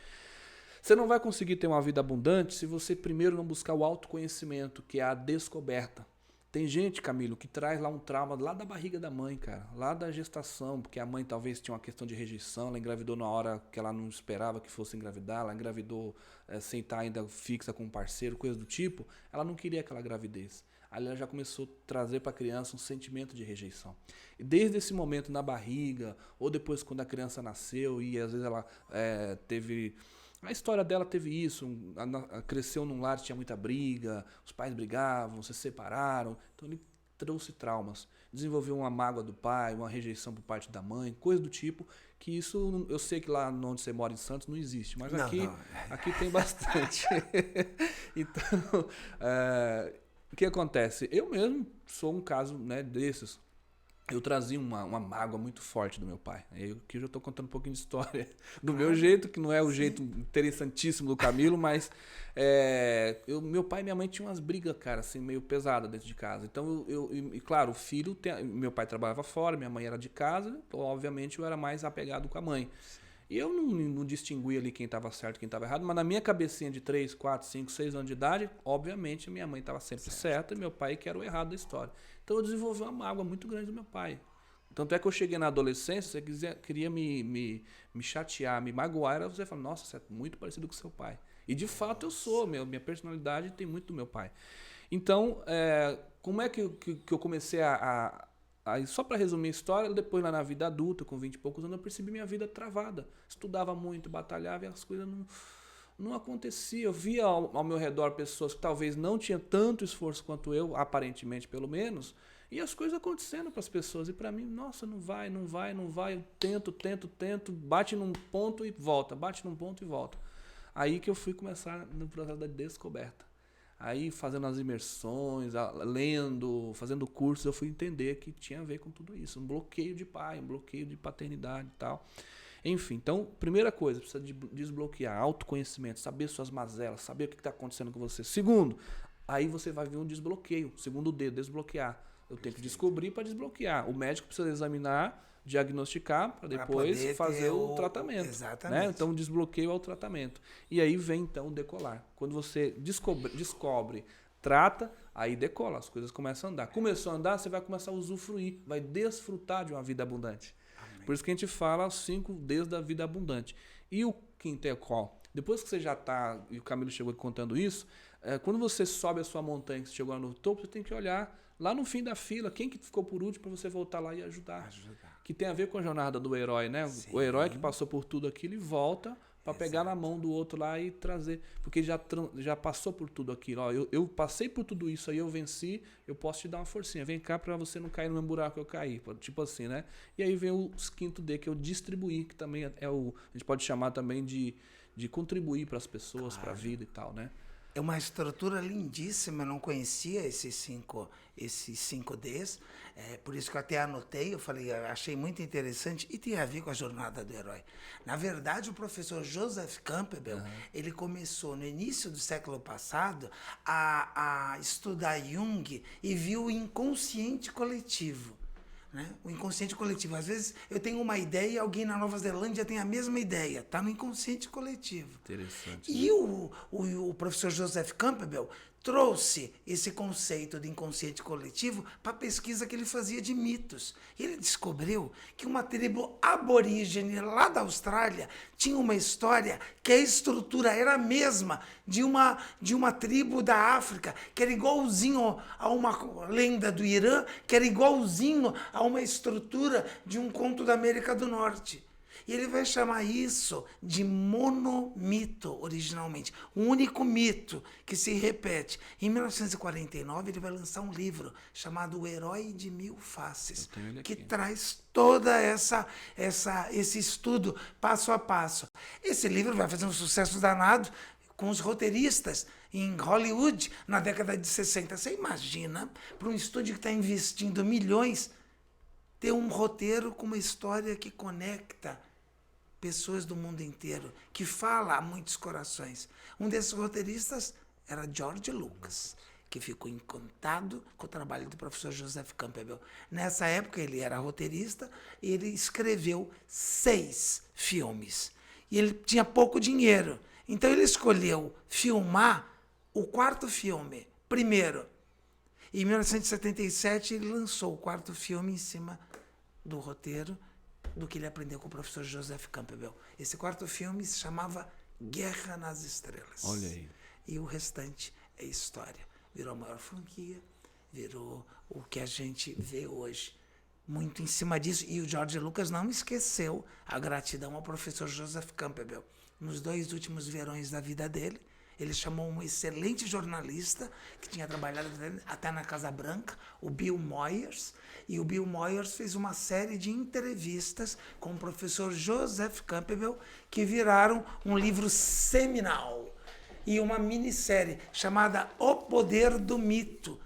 [SPEAKER 1] Você não vai conseguir ter uma vida abundante se você primeiro não buscar o autoconhecimento, que é a descoberta. Tem gente, Camilo, que traz lá um trauma lá da barriga da mãe, cara, lá da gestação, porque a mãe talvez tinha uma questão de rejeição, ela engravidou na hora que ela não esperava que fosse engravidar, ela engravidou sem estar ainda fixa com um parceiro, coisa do tipo, ela não queria aquela gravidez. Aí ela já começou a trazer para a criança um sentimento de rejeição. E desde esse momento na barriga, ou depois quando a criança nasceu e às vezes ela teve... A história dela teve isso, cresceu num lar que tinha muita briga, os pais brigavam, se separaram, então ele trouxe traumas. Desenvolveu uma mágoa do pai, uma rejeição por parte da mãe, coisa do tipo, que isso, eu sei que lá onde você mora em Santos não existe, mas aqui tem bastante. Então, o que acontece? Eu mesmo sou um caso, né, desses. Eu trazia uma mágoa muito forte do meu pai. Aqui eu já estou contando um pouquinho de história do meu jeito, que não é o jeito interessantíssimo do Camilo, mas meu pai e minha mãe tinham umas brigas, cara, assim, meio pesadas dentro de casa. Então, e claro, o filho, meu pai trabalhava fora, minha mãe era de casa, então, obviamente, eu era mais apegado com a mãe. E eu não distinguia ali quem estava certo e quem estava errado, mas na minha cabecinha de 3, 4, 5, 6 anos de idade, obviamente, minha mãe estava sempre certa e meu pai que era o errado da história. Então eu desenvolvi uma mágoa muito grande do meu pai. Tanto é que eu cheguei na adolescência, você queria me chatear, me magoar, era você falar, nossa, você é muito parecido com seu pai. E de fato eu sou, minha personalidade tem muito do meu pai. Então, como é que eu comecei só para resumir a história, depois lá na vida adulta, com 20 e poucos anos, eu percebi minha vida travada. Estudava muito, batalhava e as coisas não acontecia. Eu via ao meu redor pessoas que talvez não tinham tanto esforço quanto eu, aparentemente pelo menos, e as coisas acontecendo para as pessoas. E para mim, nossa, não vai. Eu tento, bate num ponto e volta, bate num ponto e volta. Aí que eu fui começar no processo da descoberta. Aí fazendo as imersões, lendo, fazendo cursos, eu fui entender que tinha a ver com tudo isso. Um bloqueio de pai, um bloqueio de paternidade e tal. Enfim, então, primeira coisa, precisa desbloquear, autoconhecimento, saber suas mazelas, saber o que está acontecendo com você. Segundo, aí você vai ver um desbloqueio. Segundo D, desbloquear. Eu tenho que descobrir para desbloquear. O médico precisa examinar, diagnosticar, para depois fazer o tratamento.
[SPEAKER 2] Exatamente.
[SPEAKER 1] Né? Então, o desbloqueio é o tratamento. E aí vem, então, o decolar. Quando você descobre, trata, aí decola, as coisas começam a andar. Começou a andar, você vai começar a usufruir, vai desfrutar de uma vida abundante. Por isso que a gente fala os 5 Ds da vida abundante. E o quinto é qual? Depois que você já está, e o Camilo chegou contando isso, quando você sobe a sua montanha, que você chegou lá no topo, você tem que olhar lá no fim da fila, quem que ficou por último, para você voltar lá e ajudar. Que tem a ver com a jornada do herói, né? Sim. O herói que passou por tudo aquilo e volta para pegar na mão do outro lá e trazer. Porque já passou por tudo aquilo. Ó, eu passei por tudo isso aí, eu venci, eu posso te dar uma forcinha. Vem cá para você não cair no mesmo buraco que eu caí. Tipo assim, né? E aí vem o quinto D, que é o distribuir, que também é o... A gente pode chamar também de contribuir para as pessoas, para a vida e tal, né?
[SPEAKER 2] É uma estrutura lindíssima, eu não conhecia esses 5Ds, por isso que eu até anotei, eu falei, eu achei muito interessante e tem a ver com a jornada do herói. Na verdade, o professor Joseph Campbell, ele começou no início do século passado a estudar Jung e viu o inconsciente coletivo. Né? O inconsciente coletivo. Às vezes eu tenho uma ideia e alguém na Nova Zelândia tem a mesma ideia. Está no inconsciente coletivo.
[SPEAKER 1] Interessante.
[SPEAKER 2] E o professor Joseph Campbell trouxe esse conceito de inconsciente coletivo para a pesquisa que ele fazia de mitos. E ele descobriu que uma tribo aborígene lá da Austrália tinha uma história que a estrutura era a mesma de uma tribo da África, que era igualzinho a uma lenda do Irã, que era igualzinho a uma estrutura de um conto da América do Norte. E ele vai chamar isso de monomito, originalmente. Um único mito que se repete. Em 1949, ele vai lançar um livro chamado O Herói de Mil Faces, que traz toda esse estudo passo a passo. Esse livro vai fazer um sucesso danado com os roteiristas em Hollywood na década de 60. Você imagina, para um estúdio que está investindo milhões, ter um roteiro com uma história que conecta pessoas do mundo inteiro, que fala a muitos corações. Um desses roteiristas era George Lucas, que ficou encantado com o trabalho do professor Joseph Campbell. Nessa época ele era roteirista e ele escreveu 6 filmes. E ele tinha pouco dinheiro. Então ele escolheu filmar o 4º filme primeiro. Em 1977 ele lançou o 4º filme em cima do roteiro do que ele aprendeu com o professor Joseph Campbell. Esse 4º filme se chamava Guerra nas Estrelas.
[SPEAKER 1] Olha aí.
[SPEAKER 2] E o restante é história. Virou a maior franquia, virou o que a gente vê hoje. Muito em cima disso. E o George Lucas não esqueceu a gratidão ao professor Joseph Campbell. Nos 2 últimos verões da vida dele, ele chamou um excelente jornalista que tinha trabalhado até na Casa Branca, o Bill Moyers, e o Bill Moyers fez uma série de entrevistas com o professor Joseph Campbell que viraram um livro seminal e uma minissérie chamada O Poder do Mito,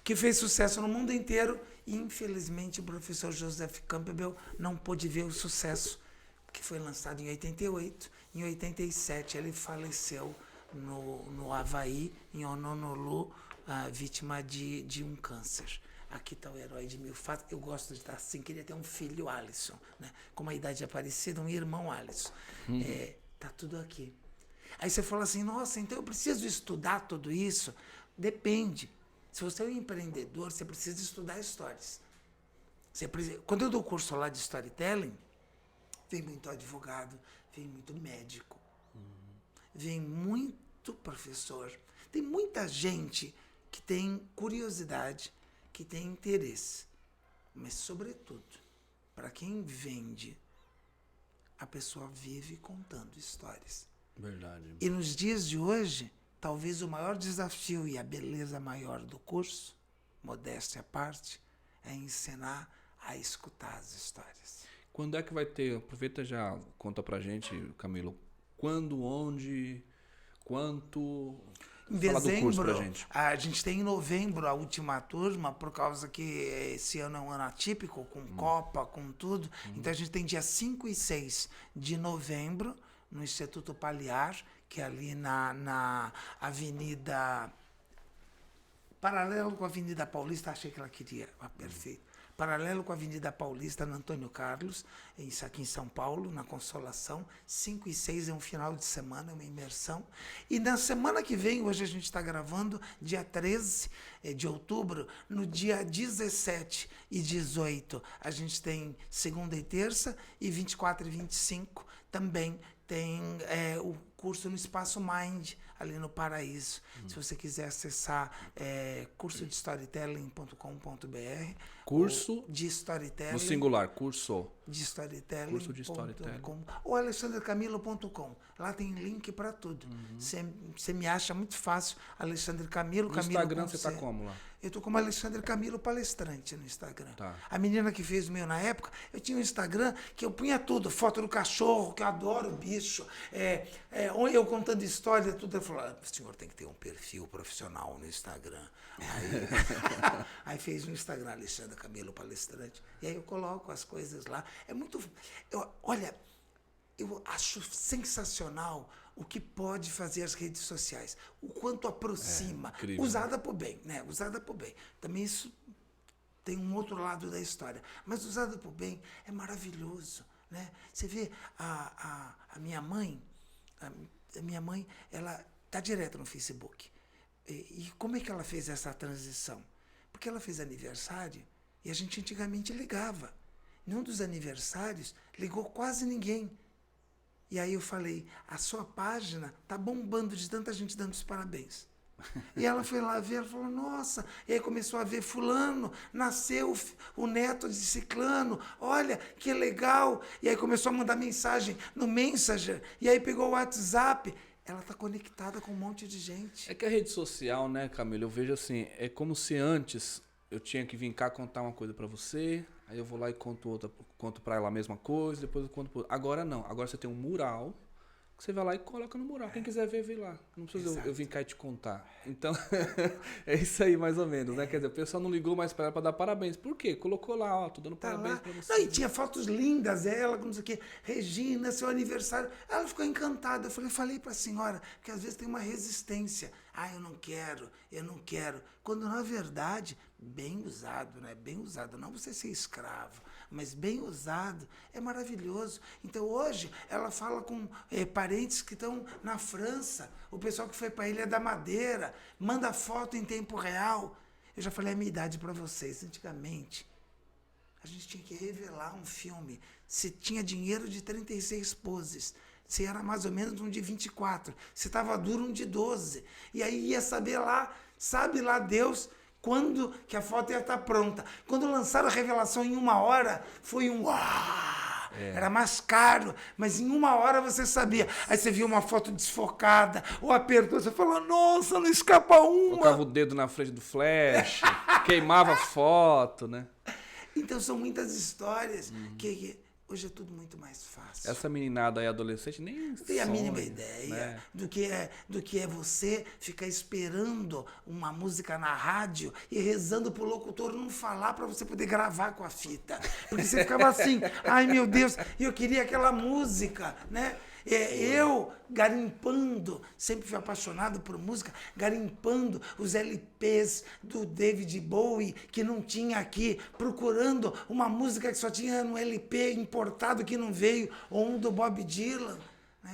[SPEAKER 2] que fez sucesso no mundo inteiro e, infelizmente, o professor Joseph Campbell não pôde ver o sucesso, que foi lançado em 88. Em 87 ele faleceu no Havaí, em Honolulu, vítima de um câncer. Aqui está o Herói de Mil Faces. Eu gosto de estar assim, queria ter um filho Alisson, né? Com uma idade parecida, um irmão Alisson. Tá tudo aqui. Aí você fala assim, nossa, então eu preciso estudar tudo isso? Depende. Se você é um empreendedor, você precisa estudar histórias. Quando eu dou curso lá de storytelling, vem muito advogado, vem muito médico, vem muito professor. Tem muita gente que tem curiosidade, que tem interesse. Mas, sobretudo, para quem vende, a pessoa vive contando histórias.
[SPEAKER 1] Verdade.
[SPEAKER 2] E nos dias de hoje, talvez o maior desafio e a beleza maior do curso, modéstia à parte, é ensinar a escutar as histórias.
[SPEAKER 1] Quando é que vai ter? Aproveita e já conta pra gente, Camilo. Quando, onde, quanto?
[SPEAKER 2] Em
[SPEAKER 1] Fala do curso pra
[SPEAKER 2] dezembro,
[SPEAKER 1] gente.
[SPEAKER 2] a gente tem em novembro a última turma, por causa que esse ano é um ano atípico, com Copa, com tudo. Então a gente tem dia 5 e 6 de novembro, no Instituto Paliar, que é ali na Avenida... Paralelo com a Avenida Paulista, achei que ela queria. Perfeito. Paralelo com a Avenida Paulista, na Antônio Carlos, aqui em São Paulo, na Consolação. 5 e 6 é um final de semana, é uma imersão. E na semana que vem, hoje a gente está gravando, dia 13 de outubro, no dia 17 e 18, a gente tem segunda e terça, e 24 e 25 também tem o curso no Espaço Mind, ali no Paraíso. Se você quiser acessar curso de storytelling.com.br.
[SPEAKER 1] Curso
[SPEAKER 2] de storytelling.
[SPEAKER 1] no singular, curso.
[SPEAKER 2] de storytelling.
[SPEAKER 1] Curso de storytelling.
[SPEAKER 2] Ou alexandrecamilo.com. Lá tem link para tudo. Você me acha muito fácil, Alexandre Camilo.
[SPEAKER 1] No Instagram você tá como lá?
[SPEAKER 2] Eu tô como Alexandre Camilo Palestrante no Instagram.
[SPEAKER 1] Tá.
[SPEAKER 2] A menina que fez o meu na época, eu tinha um Instagram que eu punha tudo, foto do cachorro, que eu adoro o bicho, eu contando história, tudo. Ela falou, o senhor tem que ter um perfil profissional no Instagram. Aí fez um Instagram, Alexandre Camilo Palestrante. E aí eu coloco as coisas lá. É muito... Olha, eu acho sensacional o que pode fazer as redes sociais. O quanto aproxima. Usada por bem, né? Usada por bem. Também isso tem um outro lado da história. Mas usada por bem é maravilhoso, né? Você vê a minha mãe, ela está direto no Facebook. E como é que ela fez essa transição? Porque ela fez aniversário e a gente antigamente ligava. Num dos aniversários, ligou quase ninguém. E aí eu falei, a sua página tá bombando de tanta gente dando os parabéns. E ela foi lá ver, ela falou, nossa. E aí começou a ver fulano, nasceu o neto de ciclano, olha, que legal. E aí começou a mandar mensagem no Messenger, e aí pegou o WhatsApp. Ela tá conectada com um monte de gente.
[SPEAKER 1] É que a rede social, né, Camilo, eu vejo assim, é como se antes eu tinha que vir cá contar uma coisa pra você, aí eu vou lá e conto pra ela a mesma coisa, depois eu conto pra outra. Agora não, agora você tem um mural, que você vai lá e coloca no mural. Quem quiser ver, vê lá. Não precisa eu vim cá e te contar. Então, é isso aí mais ou menos, né? Quer dizer, o pessoal não ligou mais pra ela pra dar parabéns. Por quê? Colocou lá, ó, tô dando parabéns pra você.
[SPEAKER 2] Não, e tinha fotos lindas, ela, não sei o quê. Regina, seu aniversário. Ela ficou encantada. Eu falei pra senhora, que às vezes tem uma resistência. Eu não quero. Quando, na verdade, bem usado, né? Bem usado. Não você ser escravo, mas bem usado é maravilhoso. Então, hoje, ela fala com parentes que estão na França, o pessoal que foi para a Ilha da Madeira, manda foto em tempo real. Eu já falei a minha idade para vocês. Antigamente, a gente tinha que revelar um filme. Se tinha dinheiro de 36 poses, se era mais ou menos um de 24, se estava duro um de 12. E aí ia saber lá, sabe lá Deus, quando que a foto ia estar pronta. Quando lançaram a revelação em 1 hora, foi um uau! Era mais caro, mas em 1 hora você sabia. Aí você via uma foto desfocada, ou apertou, você falou, nossa, não escapa uma.
[SPEAKER 1] Colocava o dedo na frente do flash, queimava a foto, né?
[SPEAKER 2] Então são muitas histórias que hoje é tudo muito mais fácil.
[SPEAKER 1] Essa meninada aí, adolescente, nem
[SPEAKER 2] tem a mínima ideia,
[SPEAKER 1] né?
[SPEAKER 2] do que é você ficar esperando uma música na rádio e rezando pro locutor não falar para você poder gravar com a fita. Porque você ficava assim, ai meu Deus, eu queria aquela música, né? Eu garimpando, sempre fui apaixonado por música, garimpando os LPs do David Bowie, que não tinha aqui, procurando uma música que só tinha no LP importado que não veio, ou um do Bob Dylan.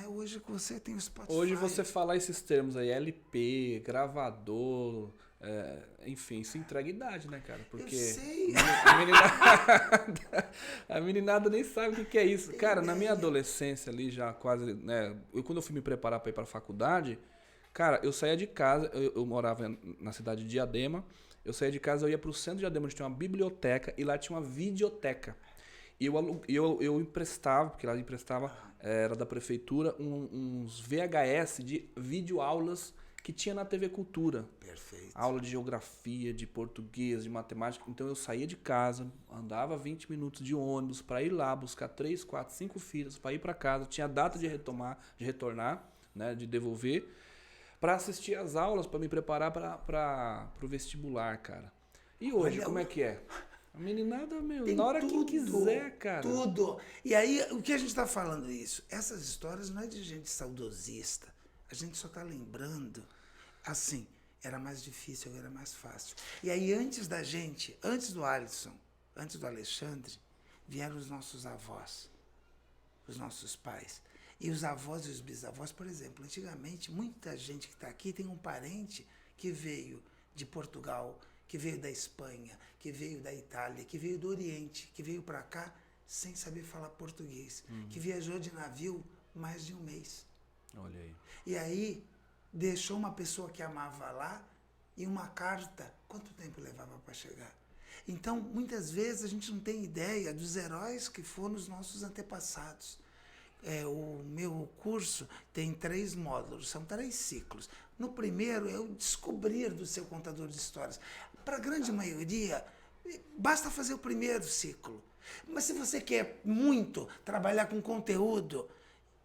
[SPEAKER 2] Hoje você tem o Spotify.
[SPEAKER 1] Hoje você falar esses termos aí, LP, gravador, enfim, isso entrega idade, né, cara? Porque
[SPEAKER 2] eu sei.
[SPEAKER 1] A meninada nem sabe o que é isso. Cara, na minha adolescência ali, já quase, né? Quando eu fui me preparar para ir para a faculdade, cara, eu saía de casa, eu morava na cidade de Diadema, eu saía de casa, eu ia pro centro de Diadema, onde tinha uma biblioteca, e lá tinha uma videoteca. E eu emprestava, porque lá emprestava, era da prefeitura, uns VHS de videoaulas que tinha na TV Cultura.
[SPEAKER 2] Perfeito.
[SPEAKER 1] Aula de geografia, de português, de matemática. Então eu saía de casa, andava 20 minutos de ônibus para ir lá buscar 3, 4, 5 fitas para ir para casa. Tinha data de retornar, né, de devolver, para assistir às aulas, para me preparar para o vestibular, cara. E hoje, como é que é? A meninada, na hora que quiser, cara.
[SPEAKER 2] Tudo. E aí, o que a gente está falando isso? Essas histórias não é de gente saudosista. A gente só está lembrando, assim, era mais difícil, era mais fácil. E aí, antes da gente, antes do Alisson, antes do Alexandre, vieram os nossos avós, os nossos pais. E os avós e os bisavós, por exemplo, antigamente, muita gente que está aqui tem um parente que veio de Portugal, que veio da Espanha, que veio da Itália, que veio do Oriente, que veio para cá sem saber falar português, que viajou de navio mais de 1 mês.
[SPEAKER 1] Olha aí.
[SPEAKER 2] E aí deixou uma pessoa que amava lá e uma carta. Quanto tempo levava para chegar? Então, muitas vezes a gente não tem ideia dos heróis que foram os nossos antepassados. O meu curso tem 3 módulos, são 3 ciclos. No primeiro é o descobrir do seu contador de histórias. Para a grande maioria, basta fazer o primeiro ciclo. Mas se você quer muito trabalhar com conteúdo,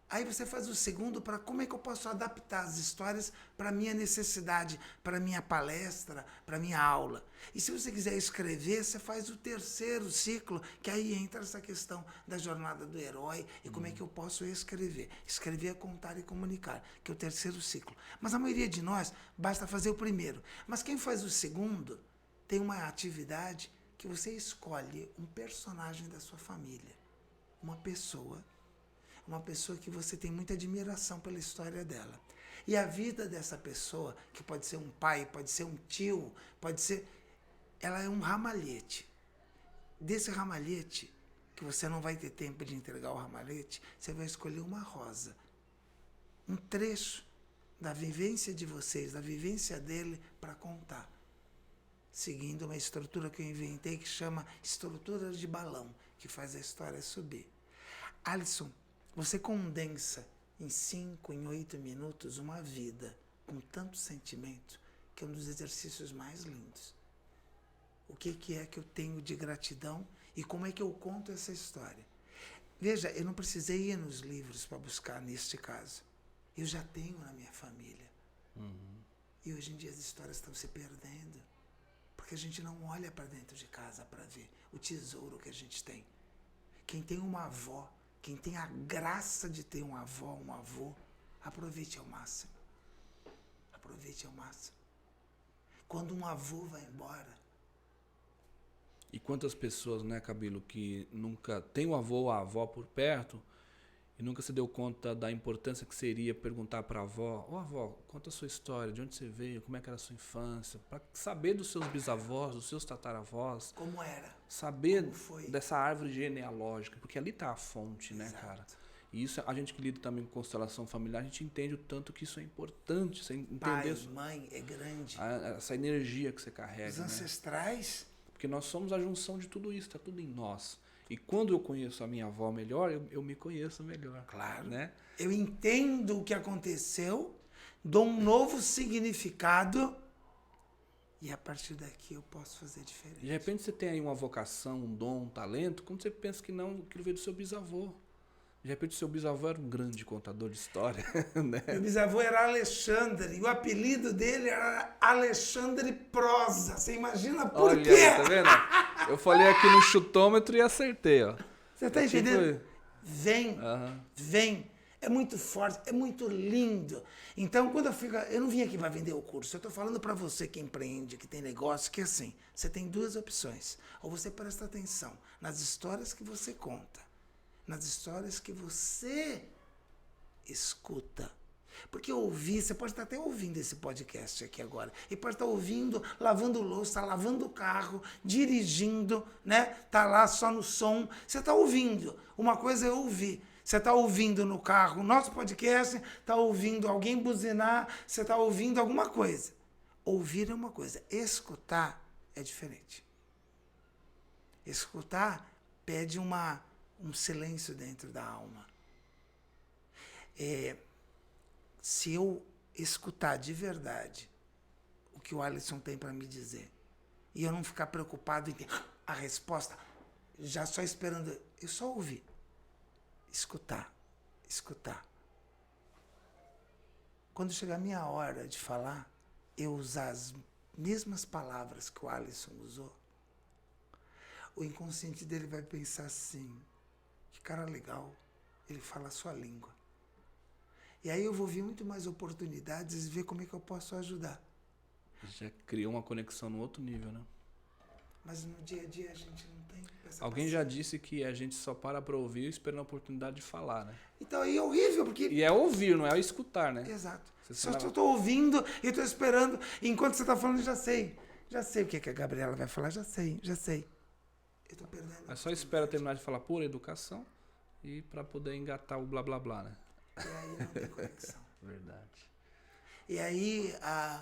[SPEAKER 2] aí você faz o segundo para como é que eu posso adaptar as histórias para a minha necessidade, para a minha palestra, para a minha aula. E se você quiser escrever, você faz o terceiro ciclo, que aí entra essa questão da jornada do herói e como é que eu posso escrever. Escrever é contar e comunicar, que é o terceiro ciclo. Mas a maioria de nós basta fazer o primeiro. Mas quem faz o segundo tem uma atividade que você escolhe um personagem da sua família, uma pessoa que você tem muita admiração pela história dela. E a vida dessa pessoa, que pode ser um pai, pode ser um tio, ela é um ramalhete. Desse ramalhete, que você não vai ter tempo de entregar o ramalhete, você vai escolher uma rosa. Um trecho da vivência de vocês, da vivência dele, para contar. Seguindo uma estrutura que eu inventei que chama estrutura de balão, que faz a história subir. Alisson, você condensa em 5, em 8 minutos uma vida com tanto sentimento, que é um dos exercícios mais lindos. O que é que eu tenho de gratidão e como é que eu conto essa história? Veja, eu não precisei ir nos livros para buscar neste caso. Eu já tenho na minha família. E hoje em dia as histórias estão se perdendo, porque a gente não olha para dentro de casa para ver o tesouro que a gente tem. Quem tem uma avó, quem tem a graça de ter uma avó, um avô, aproveite ao máximo. Aproveite ao máximo. Quando um avô vai embora...
[SPEAKER 1] E quantas pessoas, né, Cabilo, que nunca tem o avô ou a avó por perto e nunca se deu conta da importância que seria perguntar para a avó: ô avó, conta a sua história, de onde você veio, como é que era a sua infância, para saber dos seus bisavós, dos seus tataravós.
[SPEAKER 2] Como era?
[SPEAKER 1] Saber
[SPEAKER 2] Como foi?
[SPEAKER 1] dessa árvore genealógica, porque ali está a fonte, né, cara? E isso, a gente que lida também com constelação familiar, a gente entende o tanto que isso é importante. Você entender
[SPEAKER 2] Pai, mãe, é grande.
[SPEAKER 1] essa energia que você carrega.
[SPEAKER 2] Os ancestrais...
[SPEAKER 1] Né? Porque nós somos a junção de tudo isso, está tudo em nós. E quando eu conheço a minha avó melhor, eu me conheço melhor.
[SPEAKER 2] Claro.
[SPEAKER 1] Né?
[SPEAKER 2] Eu entendo o que aconteceu, dou um novo significado e a partir daqui eu posso fazer diferente.
[SPEAKER 1] De repente você tem aí uma vocação, um dom, um talento, quando você pensa que não, aquilo veio do seu bisavô. De repente o seu bisavô era um grande contador de história. Né?
[SPEAKER 2] Meu bisavô era Alexandre e o apelido dele era Alexandre Prosa. Você imagina por
[SPEAKER 1] Olha,
[SPEAKER 2] quê?
[SPEAKER 1] Tá vendo? Eu falei aqui no chutômetro e acertei. Ó.
[SPEAKER 2] Você tá entendendo?
[SPEAKER 1] Tipo...
[SPEAKER 2] Vem. É muito forte, é muito lindo. Então, quando eu não vim aqui para vender o curso, eu estou falando para você que empreende, que tem negócio, que assim, você tem 2 opções. Ou você presta atenção nas histórias que você conta, nas histórias que você escuta. Porque ouvir, você pode estar até ouvindo esse podcast aqui agora, e pode estar ouvindo, lavando louça, lavando o carro, dirigindo, né? Tá lá só no som, você está ouvindo. Uma coisa é ouvir. Você está ouvindo no carro o nosso podcast, está ouvindo alguém buzinar, você está ouvindo alguma coisa. Ouvir é uma coisa, escutar é diferente. Escutar pede um silêncio dentro da alma. Se eu escutar de verdade o que o Alisson tem para me dizer e eu não ficar preocupado em ter a resposta, já só esperando, eu só ouvir. Escutar. Quando chegar a minha hora de falar, eu usar as mesmas palavras que o Alisson usou, o inconsciente dele vai pensar assim: que cara legal, ele fala a sua língua. E aí eu vou ver muito mais oportunidades e ver como é que eu posso ajudar.
[SPEAKER 1] Já criou uma conexão no outro nível, né?
[SPEAKER 2] Mas no dia a dia a gente não tem essa
[SPEAKER 1] Alguém
[SPEAKER 2] paciência.
[SPEAKER 1] já disse que a gente só para ouvir esperando a oportunidade de falar, né?
[SPEAKER 2] Então aí é horrível, porque...
[SPEAKER 1] E é ouvir, não é escutar, né?
[SPEAKER 2] Exato.
[SPEAKER 1] Você
[SPEAKER 2] Só
[SPEAKER 1] leva...
[SPEAKER 2] estou ouvindo e estou esperando. Enquanto você está falando, já sei. Já sei o que a Gabriela vai falar, já sei. Eu estou perdendo.
[SPEAKER 1] É só espera terminar de falar por educação e para poder engatar o blá blá blá, né?
[SPEAKER 2] E aí não tem conexão.
[SPEAKER 1] Verdade.
[SPEAKER 2] E aí,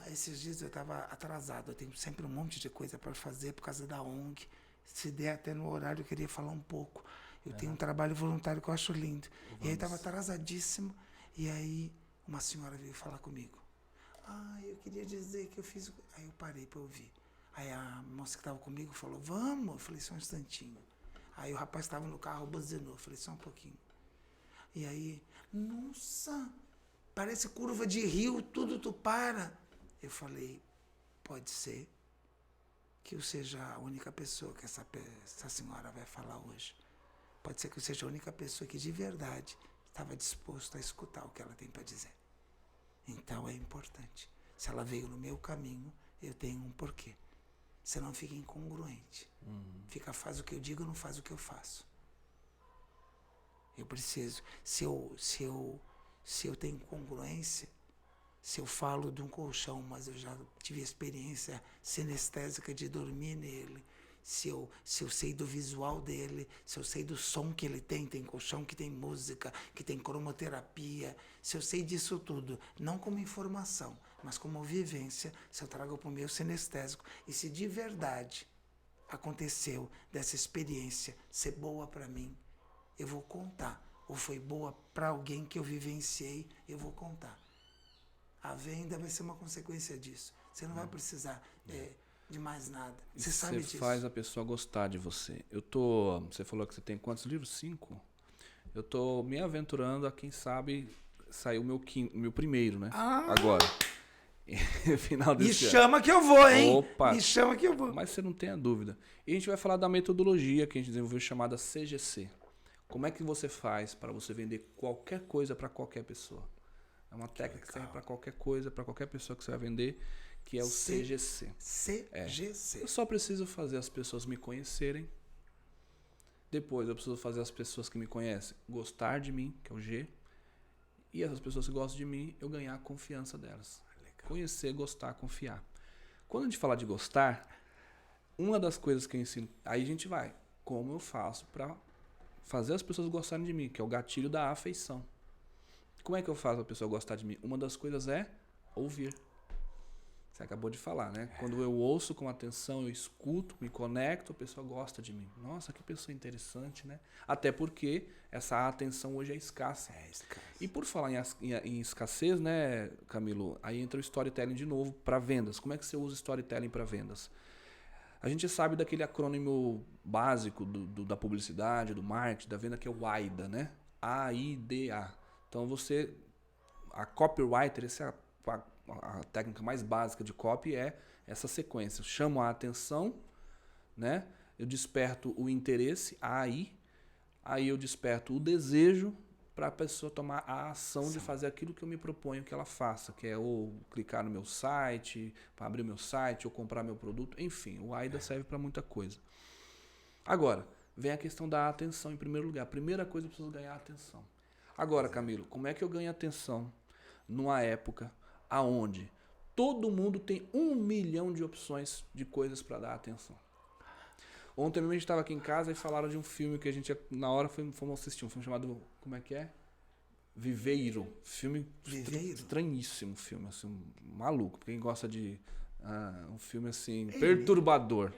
[SPEAKER 2] esses dias eu estava atrasado. Eu tenho sempre um monte de coisa para fazer por causa da ONG. Se der até no horário, eu queria falar um pouco. Eu tenho um trabalho voluntário que eu acho lindo.
[SPEAKER 1] Vamos.
[SPEAKER 2] E aí estava atrasadíssimo. E aí uma senhora veio falar comigo. Eu queria dizer que eu fiz... Aí eu parei para ouvir. Aí a moça que estava comigo falou, vamos. Eu falei, só um instantinho. Aí o rapaz estava no carro, buzinou. Eu falei, só um pouquinho. E aí, nossa, parece curva de rio, tudo tu para. Eu falei, pode ser que eu seja a única pessoa que essa senhora vai falar hoje. Pode ser que eu seja a única pessoa que de verdade estava disposto a escutar o que ela tem para dizer. Então é importante. Se ela veio no meu caminho, eu tenho um porquê. Você não fica incongruente. Faz o que eu digo, não faz o que eu faço. Eu preciso. Se eu tenho congruência, se eu falo de um colchão, mas eu já tive experiência sinestésica de dormir nele, se eu sei do visual dele, se eu sei do som que ele tem colchão que tem música, que tem cromoterapia, se eu sei disso tudo, não como informação, mas como vivência, se eu trago para o meu sinestésico, e se de verdade aconteceu dessa experiência ser boa para mim, eu vou contar. Ou foi boa para alguém que eu vivenciei, eu vou contar. A venda vai ser uma consequência disso. Você não vai precisar de mais nada. Você sabe disso.
[SPEAKER 1] Você faz a pessoa gostar de você. Você falou que você tem quantos livros? 5? Eu tô me aventurando a, quem sabe, sair o meu primeiro, né? Agora. Final desse ano.
[SPEAKER 2] Chama que eu vou, hein?
[SPEAKER 1] Opa.
[SPEAKER 2] Me chama que eu vou.
[SPEAKER 1] Mas você não tenha dúvida. E a gente vai falar da metodologia que a gente desenvolveu chamada CGC. Como é que você faz para você vender qualquer coisa para qualquer pessoa? É uma técnica que serve para qualquer coisa, para qualquer pessoa que você vai vender, que é o CGC.
[SPEAKER 2] CGC.
[SPEAKER 1] Eu só preciso fazer as pessoas me conhecerem. Depois eu preciso fazer as pessoas que me conhecem gostar de mim, que é o G. E essas pessoas que gostam de mim, eu ganhar a confiança delas. Conhecer, gostar, confiar. Quando a gente fala de gostar, uma das coisas que eu ensino, aí a gente vai, como eu faço para fazer as pessoas gostarem de mim, que é o gatilho da afeição. Como é que eu faço a pessoa gostar de mim? Uma das coisas é ouvir. Você acabou de falar, né? Quando eu ouço com atenção, eu escuto, me conecto, a pessoa gosta de mim. Nossa, que pessoa interessante, né? Até porque essa atenção hoje é escassa. E por falar em escassez, né, Camilo? Aí entra o storytelling de novo para vendas. Como é que você usa storytelling para vendas? A gente sabe daquele acrônimo básico da publicidade, do marketing, da venda, que é o AIDA, né? AIDA. Então a copywriter, essa é a técnica mais básica de copy, é essa sequência. Eu chamo a atenção, né? Eu desperto o interesse, aí eu desperto o desejo para a pessoa tomar a ação de fazer aquilo que eu me proponho que ela faça, que é ou clicar no meu site, para abrir o meu site, ou comprar meu produto, enfim, o AIDA serve para muita coisa. Agora, vem a questão da atenção em primeiro lugar. A primeira coisa, eu preciso ganhar atenção. Agora, Camilo, como é que eu ganho atenção numa época aonde todo mundo tem 1 milhão de opções de coisas para dar atenção? Ontem mesmo a gente estava aqui em casa e falaram de um filme que a gente, na hora, fomos assistir. Um filme chamado, como é que é? Viveiro. Estranhíssimo filme, assim, maluco. Quem gosta de um filme assim, perturbador.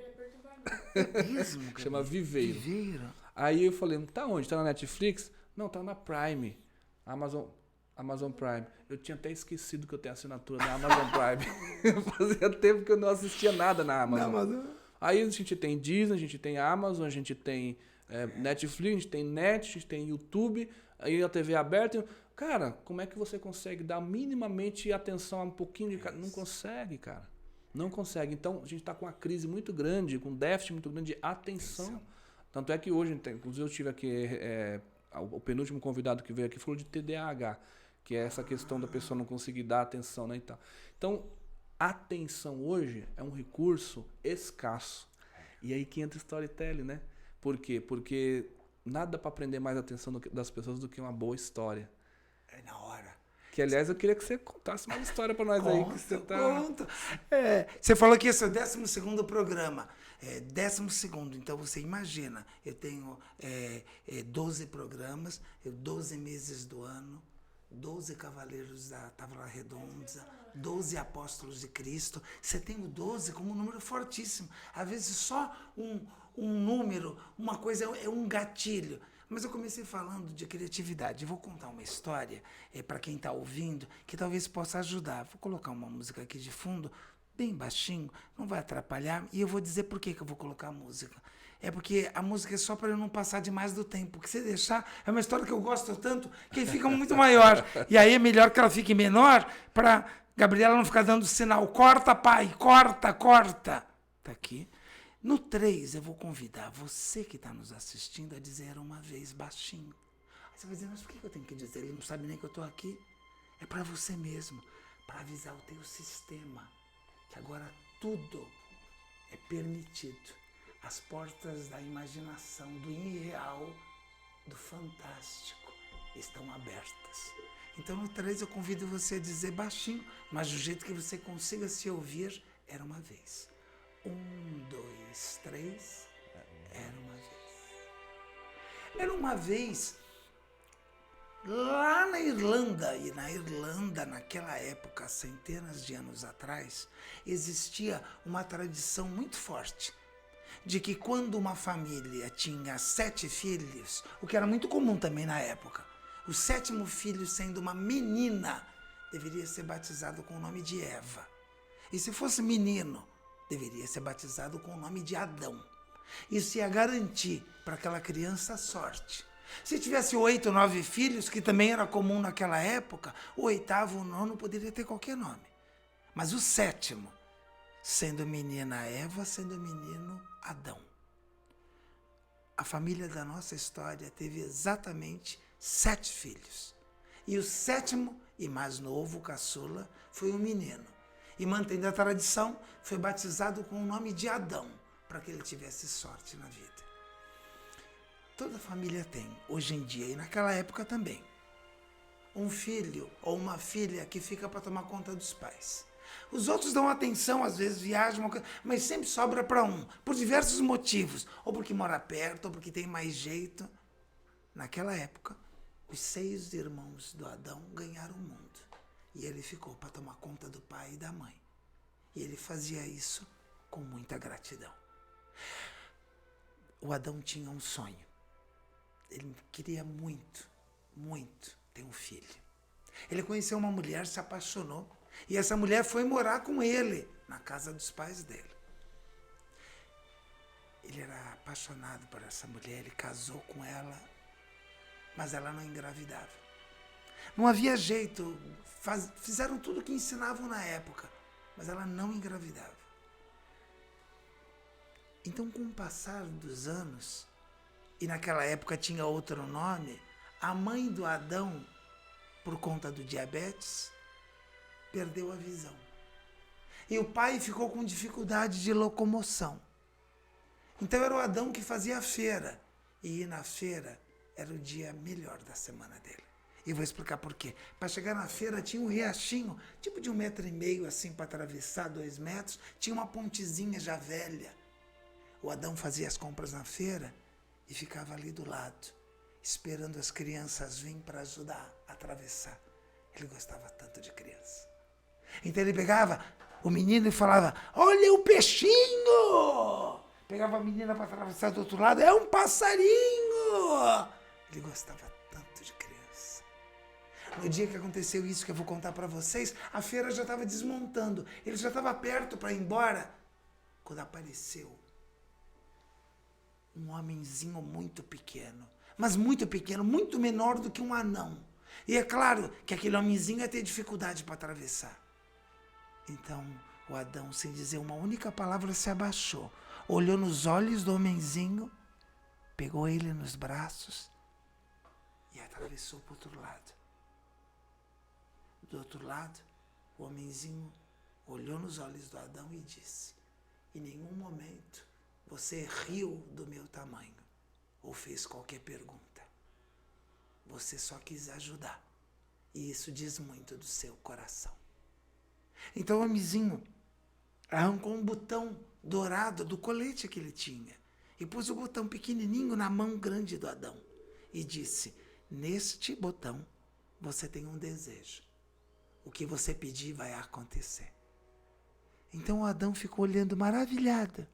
[SPEAKER 2] Mesmo,
[SPEAKER 1] Chama Viveiro. Aí eu falei, tá onde? Tá na Netflix? Não, tá na Prime. Amazon Prime. Eu tinha até esquecido que eu tenho assinatura da Amazon Prime. Fazia tempo que eu não assistia nada na Amazon. Aí a gente tem Disney, a gente tem Amazon, a gente tem Netflix, a gente tem a gente tem YouTube, aí a TV aberta. Cara, como é que você consegue dar minimamente atenção a um pouquinho de cada? Não consegue, cara. Não consegue. Então, a gente está com uma crise muito grande, com um déficit muito grande de atenção. Tanto é que hoje, inclusive eu tive aqui, o penúltimo convidado que veio aqui falou de TDAH, que é essa questão da pessoa não conseguir dar atenção, né? Então, atenção hoje é um recurso escasso. E aí que entra o storytelling, né? Por quê? Porque nada para prender mais a atenção das pessoas do que uma boa história.
[SPEAKER 2] É na hora.
[SPEAKER 1] Que, aliás, eu queria que você contasse uma história para nós aí. Que você
[SPEAKER 2] Conto. Você falou que esse é o 12º programa. 12º, então você imagina, eu tenho 12 programas, 12 meses do ano, 12 cavaleiros da Távola Redonda, 12 apóstolos de Cristo. Você tem o 12 como um número fortíssimo. Às vezes só um número, uma coisa é um gatilho. Mas eu comecei falando de criatividade. Eu vou contar uma história para quem está ouvindo que talvez possa ajudar. Vou colocar uma música aqui de fundo, bem baixinho, não vai atrapalhar. E eu vou dizer por que eu vou colocar a música. É porque a música é só para eu não passar demais do tempo. Porque se deixar, é uma história que eu gosto tanto que fica muito maior. E aí é melhor que ela fique menor para Gabriela não ficar dando sinal. Corta, pai, corta, corta. Tá aqui. No 3, eu vou convidar você que está nos assistindo a dizer uma vez baixinho. Aí você vai dizer, mas por que eu tenho que dizer? Ele não sabe nem que eu estou aqui. É para você mesmo, para avisar o teu sistema que agora tudo é permitido. As portas da imaginação, do irreal, do fantástico estão abertas. Então no 3 eu convido você a dizer baixinho, mas do jeito que você consiga se ouvir, era uma vez. 1, 2, 3, era uma vez. Era uma vez, lá na Irlanda, e na Irlanda, naquela época, centenas de anos atrás, existia uma tradição muito forte de que quando uma família tinha 7 filhos, o que era muito comum também na época, o 7º filho sendo uma menina, deveria ser batizado com o nome de Eva. E se fosse menino, deveria ser batizado com o nome de Adão. Isso ia garantir para aquela criança a sorte. Se tivesse 8, 9 filhos, que também era comum naquela época, o 8º, o 9º poderia ter qualquer nome. Mas o 7º, sendo menina Eva, sendo menino Adão. A família da nossa história teve exatamente 7 filhos. E o 7º e mais novo, o caçula, foi um menino. E mantendo a tradição, foi batizado com o nome de Adão, para que ele tivesse sorte na vida. Toda família tem, hoje em dia, e naquela época também, um filho ou uma filha que fica para tomar conta dos pais. Os outros dão atenção, às vezes viajam, mas sempre sobra para um, por diversos motivos. Ou porque mora perto, ou porque tem mais jeito. Naquela época, os 6 irmãos do Adão ganharam o mundo. E ele ficou para tomar conta do pai e da mãe. E ele fazia isso com muita gratidão. O Adão tinha um sonho. Ele queria muito, muito ter um filho. Ele conheceu uma mulher, se apaixonou. E essa mulher foi morar com ele, na casa dos pais dele. Ele era apaixonado por essa mulher, ele casou com ela, mas ela não engravidava. Não havia jeito, fizeram tudo o que ensinavam na época, mas ela não engravidava. Então, com o passar dos anos, e naquela época tinha outro nome, a mãe do Adão, por conta do diabetes, perdeu a visão. E o pai ficou com dificuldade de locomoção. Então era o Adão que fazia a feira. E ir na feira era o dia melhor da semana dele. E vou explicar por quê. Para chegar na feira tinha um riachinho, tipo de 1,5 metro assim para atravessar, 2 metros. Tinha uma pontezinha já velha. O Adão fazia as compras na feira e ficava ali do lado, esperando as crianças virem para ajudar a atravessar. Ele gostava tanto de criança. Então ele pegava o menino e falava, olha o peixinho! Pegava a menina para atravessar do outro lado, é um passarinho! Ele gostava tanto de criança. No dia que aconteceu isso que eu vou contar para vocês, a feira já estava desmontando. Ele já estava perto para ir embora, quando apareceu um homenzinho muito pequeno. Mas muito pequeno, muito menor do que um anão. E é claro que aquele homenzinho ia ter dificuldade para atravessar. Então, o Adão, sem dizer uma única palavra, se abaixou, olhou nos olhos do homenzinho, pegou ele nos braços e atravessou para o outro lado. Do outro lado, o homenzinho olhou nos olhos do Adão e disse, em nenhum momento você riu do meu tamanho ou fez qualquer pergunta. Você só quis ajudar. E isso diz muito do seu coração. Então o homenzinho arrancou um botão dourado do colete que ele tinha e pôs o botão pequenininho na mão grande do Adão e disse, neste botão você tem um desejo. O que você pedir vai acontecer. Então o Adão ficou olhando maravilhado.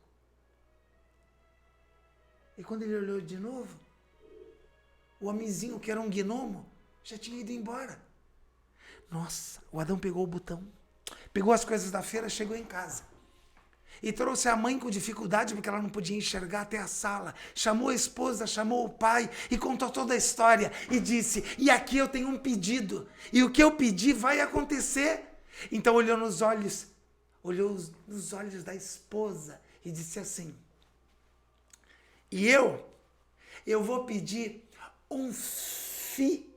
[SPEAKER 2] E quando ele olhou de novo, o homenzinho, que era um gnomo, já tinha ido embora. Nossa, o Adão pegou o botão, pegou as coisas da feira, chegou em casa. E trouxe a mãe com dificuldade, porque ela não podia enxergar até a sala. Chamou a esposa, chamou o pai e contou toda a história. E disse, e aqui eu tenho um pedido. E o que eu pedi vai acontecer. Então olhou nos olhos da esposa e disse assim, e eu vou pedir um filho.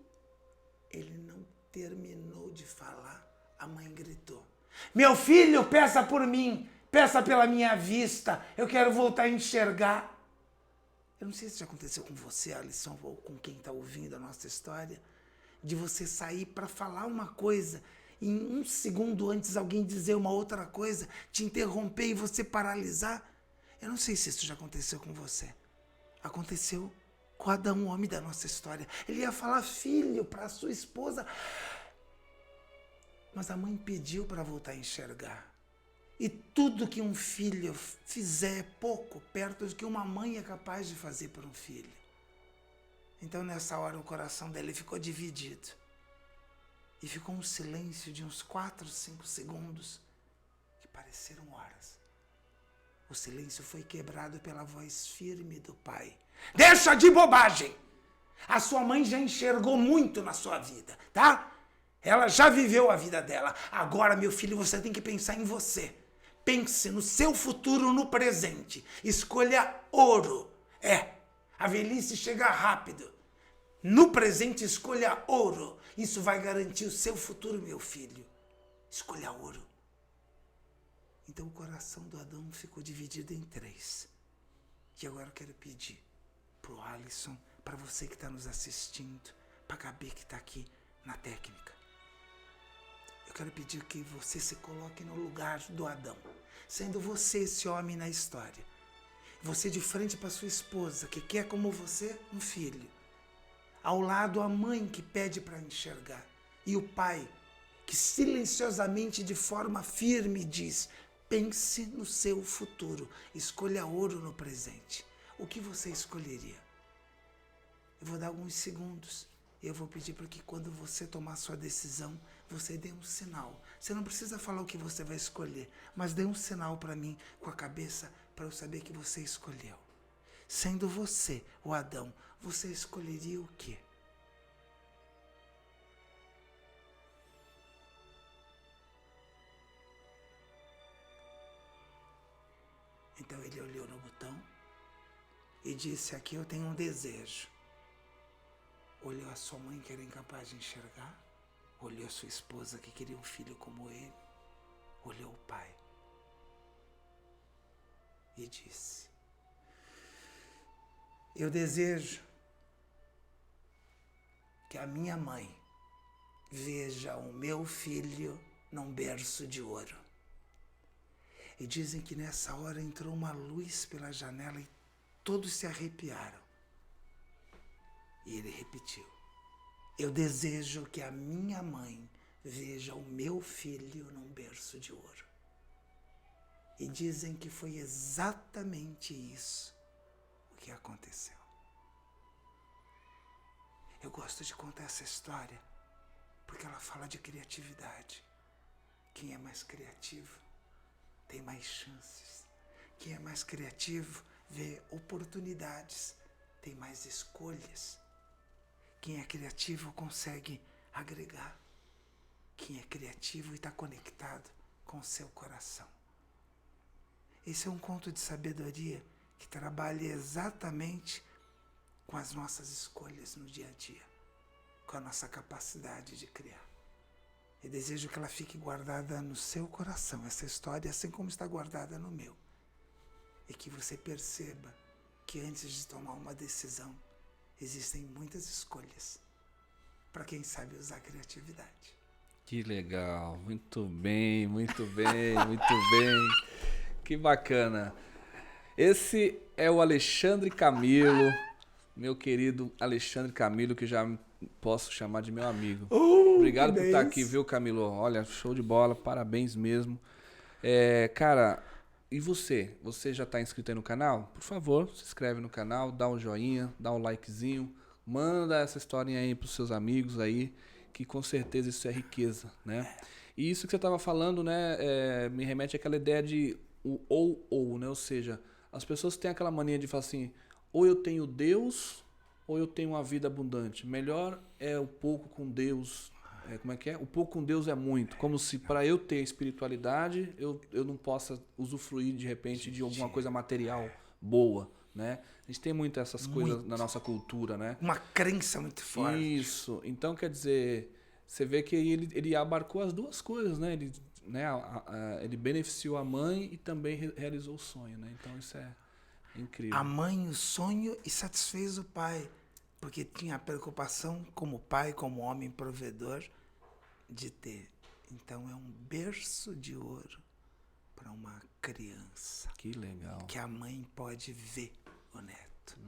[SPEAKER 2] Ele não terminou de falar, a mãe gritou, meu filho, peça por mim, peça pela minha vista, eu quero voltar a enxergar. Eu não sei se já aconteceu com você, Alisson, ou com quem está ouvindo a nossa história, de você sair para falar uma coisa, e em um segundo antes alguém dizer uma outra coisa, te interromper e você paralisar. Eu não sei se isso já aconteceu com você. Aconteceu com Adão, o homem da nossa história. Ele ia falar filho para sua esposa, mas a mãe pediu para voltar a enxergar. E tudo que um filho fizer é pouco perto do que uma mãe é capaz de fazer por um filho. Então nessa hora o coração dele ficou dividido. E ficou um silêncio de uns 4, 5 segundos, que pareceram horas. O silêncio foi quebrado pela voz firme do pai. Deixa de bobagem! A sua mãe já enxergou muito na sua vida, tá? Ela já viveu a vida dela. Agora, meu filho, você tem que pensar em você. Pense no seu futuro no presente. Escolha ouro. A velhice chega rápido. No presente, escolha ouro. Isso vai garantir o seu futuro, meu filho. Escolha ouro. Então o coração do Adão ficou dividido em 3. E agora eu quero pedir pro Alisson, para você que está nos assistindo, para a Gabi que está aqui na técnica. Eu quero pedir que você se coloque no lugar do Adão, sendo você esse homem na história. Você de frente para sua esposa, que quer como você um filho. Ao lado a mãe que pede para enxergar. E o pai que silenciosamente, de forma firme, diz, pense no seu futuro, escolha ouro no presente. O que você escolheria? Eu vou dar alguns segundos. Eu vou pedir para que quando você tomar sua decisão, você dê um sinal. Você não precisa falar o que você vai escolher, mas dê um sinal para mim com a cabeça para eu saber que você escolheu. Sendo você o Adão, você escolheria o quê? Então ele olhou no botão e disse, aqui eu tenho um desejo. Olhou a sua mãe que era incapaz de enxergar, olhou a sua esposa que queria um filho como ele, olhou o pai e disse, eu desejo que a minha mãe veja o meu filho num berço de ouro. E dizem que nessa hora entrou uma luz pela janela e todos se arrepiaram. E ele repetiu, eu desejo que a minha mãe veja o meu filho num berço de ouro. E dizem que foi exatamente isso o que aconteceu. Eu gosto de contar essa história porque ela fala de criatividade. Quem é mais criativo tem mais chances. Quem é mais criativo vê oportunidades, tem mais escolhas. Quem é criativo consegue agregar. Quem é criativo e está conectado com o seu coração. Esse é um conto de sabedoria que trabalha exatamente com as nossas escolhas no dia a dia, com a nossa capacidade de criar. Eu desejo que ela fique guardada no seu coração, essa história, assim como está guardada no meu. E que você perceba que antes de tomar uma decisão, existem muitas escolhas para quem sabe usar a criatividade.
[SPEAKER 1] Que legal, muito bem, muito bem, muito bem. Que bacana. Esse é o Alexandre Camilo, meu querido Alexandre Camilo, que já posso chamar de meu amigo.
[SPEAKER 2] Obrigado
[SPEAKER 1] Por estar aqui, viu, Camilo? Olha, show de bola, parabéns mesmo. Cara, e você? Você já está inscrito aí no canal? Por favor, se inscreve no canal, dá um joinha, dá um likezinho, manda essa historinha aí pros seus amigos aí, que com certeza isso é riqueza, né? E isso que você estava falando, né, me remete àquela ideia de o ou, né? Ou seja, as pessoas têm aquela mania de falar assim, ou eu tenho Deus, ou eu tenho uma vida abundante. Melhor é o pouco com Deus. Como é que é? O pouco com Deus é muito. Como se para eu ter espiritualidade, eu não possa usufruir de repente de alguma coisa material boa, né? A gente tem muito essas coisas na nossa cultura, né?
[SPEAKER 2] Uma crença muito forte.
[SPEAKER 1] Isso. Então, quer dizer, você vê que ele abarcou as duas coisas, né? Ele beneficiou a mãe e também realizou o sonho, né? Então, isso é incrível.
[SPEAKER 2] A mãe, o sonho, e satisfez o pai, porque tinha a preocupação como pai, como homem provedor, de ter. Então é um berço de ouro para uma criança.
[SPEAKER 1] Que legal.
[SPEAKER 2] Que a mãe pode ver o neto.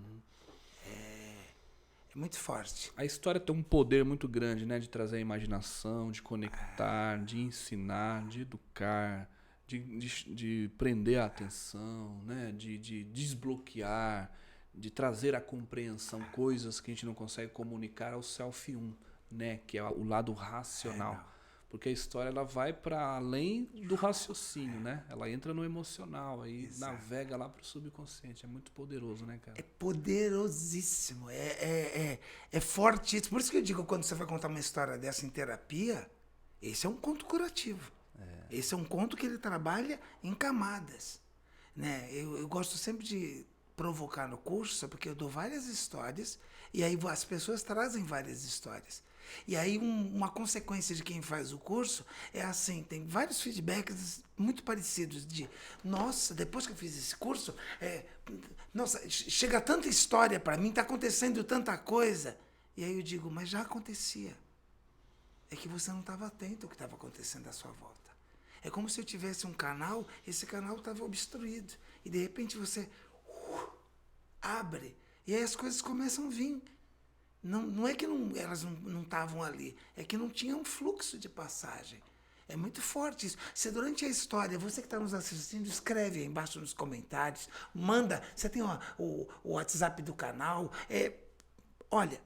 [SPEAKER 2] É muito forte.
[SPEAKER 1] A história tem um poder muito grande, né? De trazer a imaginação, de conectar, de ensinar, de educar, de prender a atenção, né? De desbloquear, de trazer a compreensão, coisas que a gente não consegue comunicar ao self 1, né? Que é o lado racional. Porque a história ela vai para além do raciocínio, né? Ela entra no emocional, aí navega lá pro subconsciente. É muito poderoso, né, cara?
[SPEAKER 2] É poderosíssimo. É forte. Por isso que eu digo, quando você vai contar uma história dessa em terapia, esse é um conto curativo. Esse é um conto que ele trabalha em camadas. Né? Eu gosto sempre de provocar no curso, porque eu dou várias histórias, e aí as pessoas trazem várias histórias. E aí uma consequência de quem faz o curso é assim, tem vários feedbacks muito parecidos de, nossa, depois que eu fiz esse curso, nossa, chega tanta história para mim, está acontecendo tanta coisa. E aí eu digo, mas já acontecia. É que você não estava atento ao que estava acontecendo à sua volta. É como se eu tivesse um canal, esse canal estava obstruído. E de repente você abre, e aí as coisas começam a vir. Não é que elas não estavam ali, é que não tinha um fluxo de passagem. É muito forte isso. Se durante a história, você que está nos assistindo, escreve aí embaixo nos comentários, manda, você tem o WhatsApp do canal. Olha,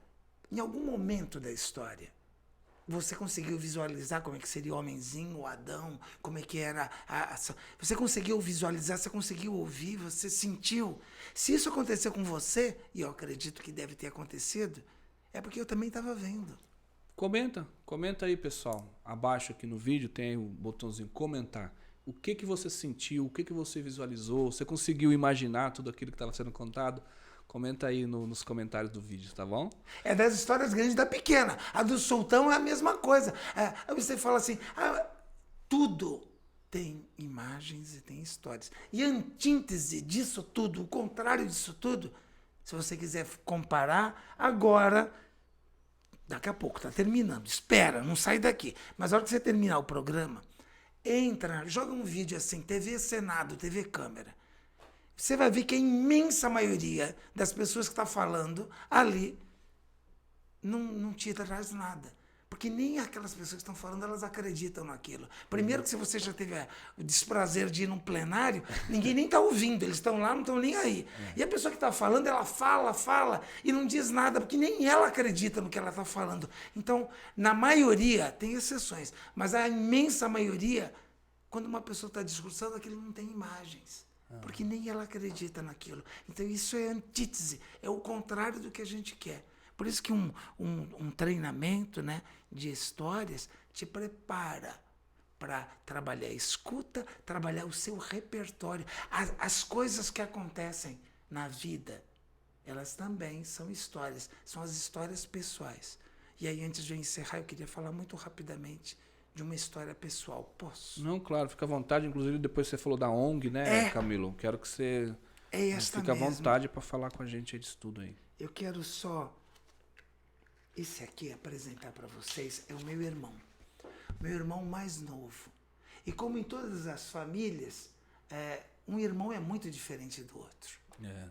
[SPEAKER 2] em algum momento da história, você conseguiu visualizar como é que seria o homenzinho, o Adão, como é que era você conseguiu visualizar, você conseguiu ouvir, você sentiu. Se isso aconteceu com você, e eu acredito que deve ter acontecido, é porque eu também estava vendo.
[SPEAKER 1] Comenta aí, pessoal. Abaixo aqui no vídeo tem aí o botãozinho comentar. O que você sentiu, o que você visualizou, você conseguiu imaginar tudo aquilo que estava sendo contado? Comenta aí nos comentários do vídeo, tá bom?
[SPEAKER 2] É das histórias grandes e da pequena. A do soltão é a mesma coisa. Aí você fala assim, tudo tem imagens e tem histórias. E a antítese disso tudo, o contrário disso tudo, se você quiser comparar, agora, daqui a pouco, tá terminando. Espera, não sai daqui. Mas a hora que você terminar o programa, entra, joga um vídeo assim, TV Senado, TV Câmara. Você vai ver que a imensa maioria das pessoas que está falando ali não te traz nada. Porque nem aquelas pessoas que estão falando, elas acreditam naquilo. Primeiro que se você já teve o desprazer de ir num plenário, ninguém nem está ouvindo, eles estão lá, não estão nem aí. E a pessoa que está falando, ela fala e não diz nada, porque nem ela acredita no que ela está falando. Então, na maioria, tem exceções, mas a imensa maioria, quando uma pessoa está discursando, aquilo não tem imagens. Porque nem ela acredita naquilo. Então isso é antítese, é o contrário do que a gente quer. Por isso que um treinamento, né, de histórias te prepara para trabalhar a escuta, trabalhar o seu repertório. As coisas que acontecem na vida, elas também são histórias, são as histórias pessoais. E aí, antes de eu encerrar, eu queria falar muito rapidamente de uma história pessoal. Posso?
[SPEAKER 1] Não, claro, fica à vontade. Inclusive, depois você falou da ONG, né, Camilo? Quero que você fique à vontade para falar com a gente aí disso tudo aí.
[SPEAKER 2] Eu quero só, esse aqui, apresentar para vocês, é o meu irmão. Meu irmão mais novo. E como em todas as famílias, um irmão é muito diferente do outro.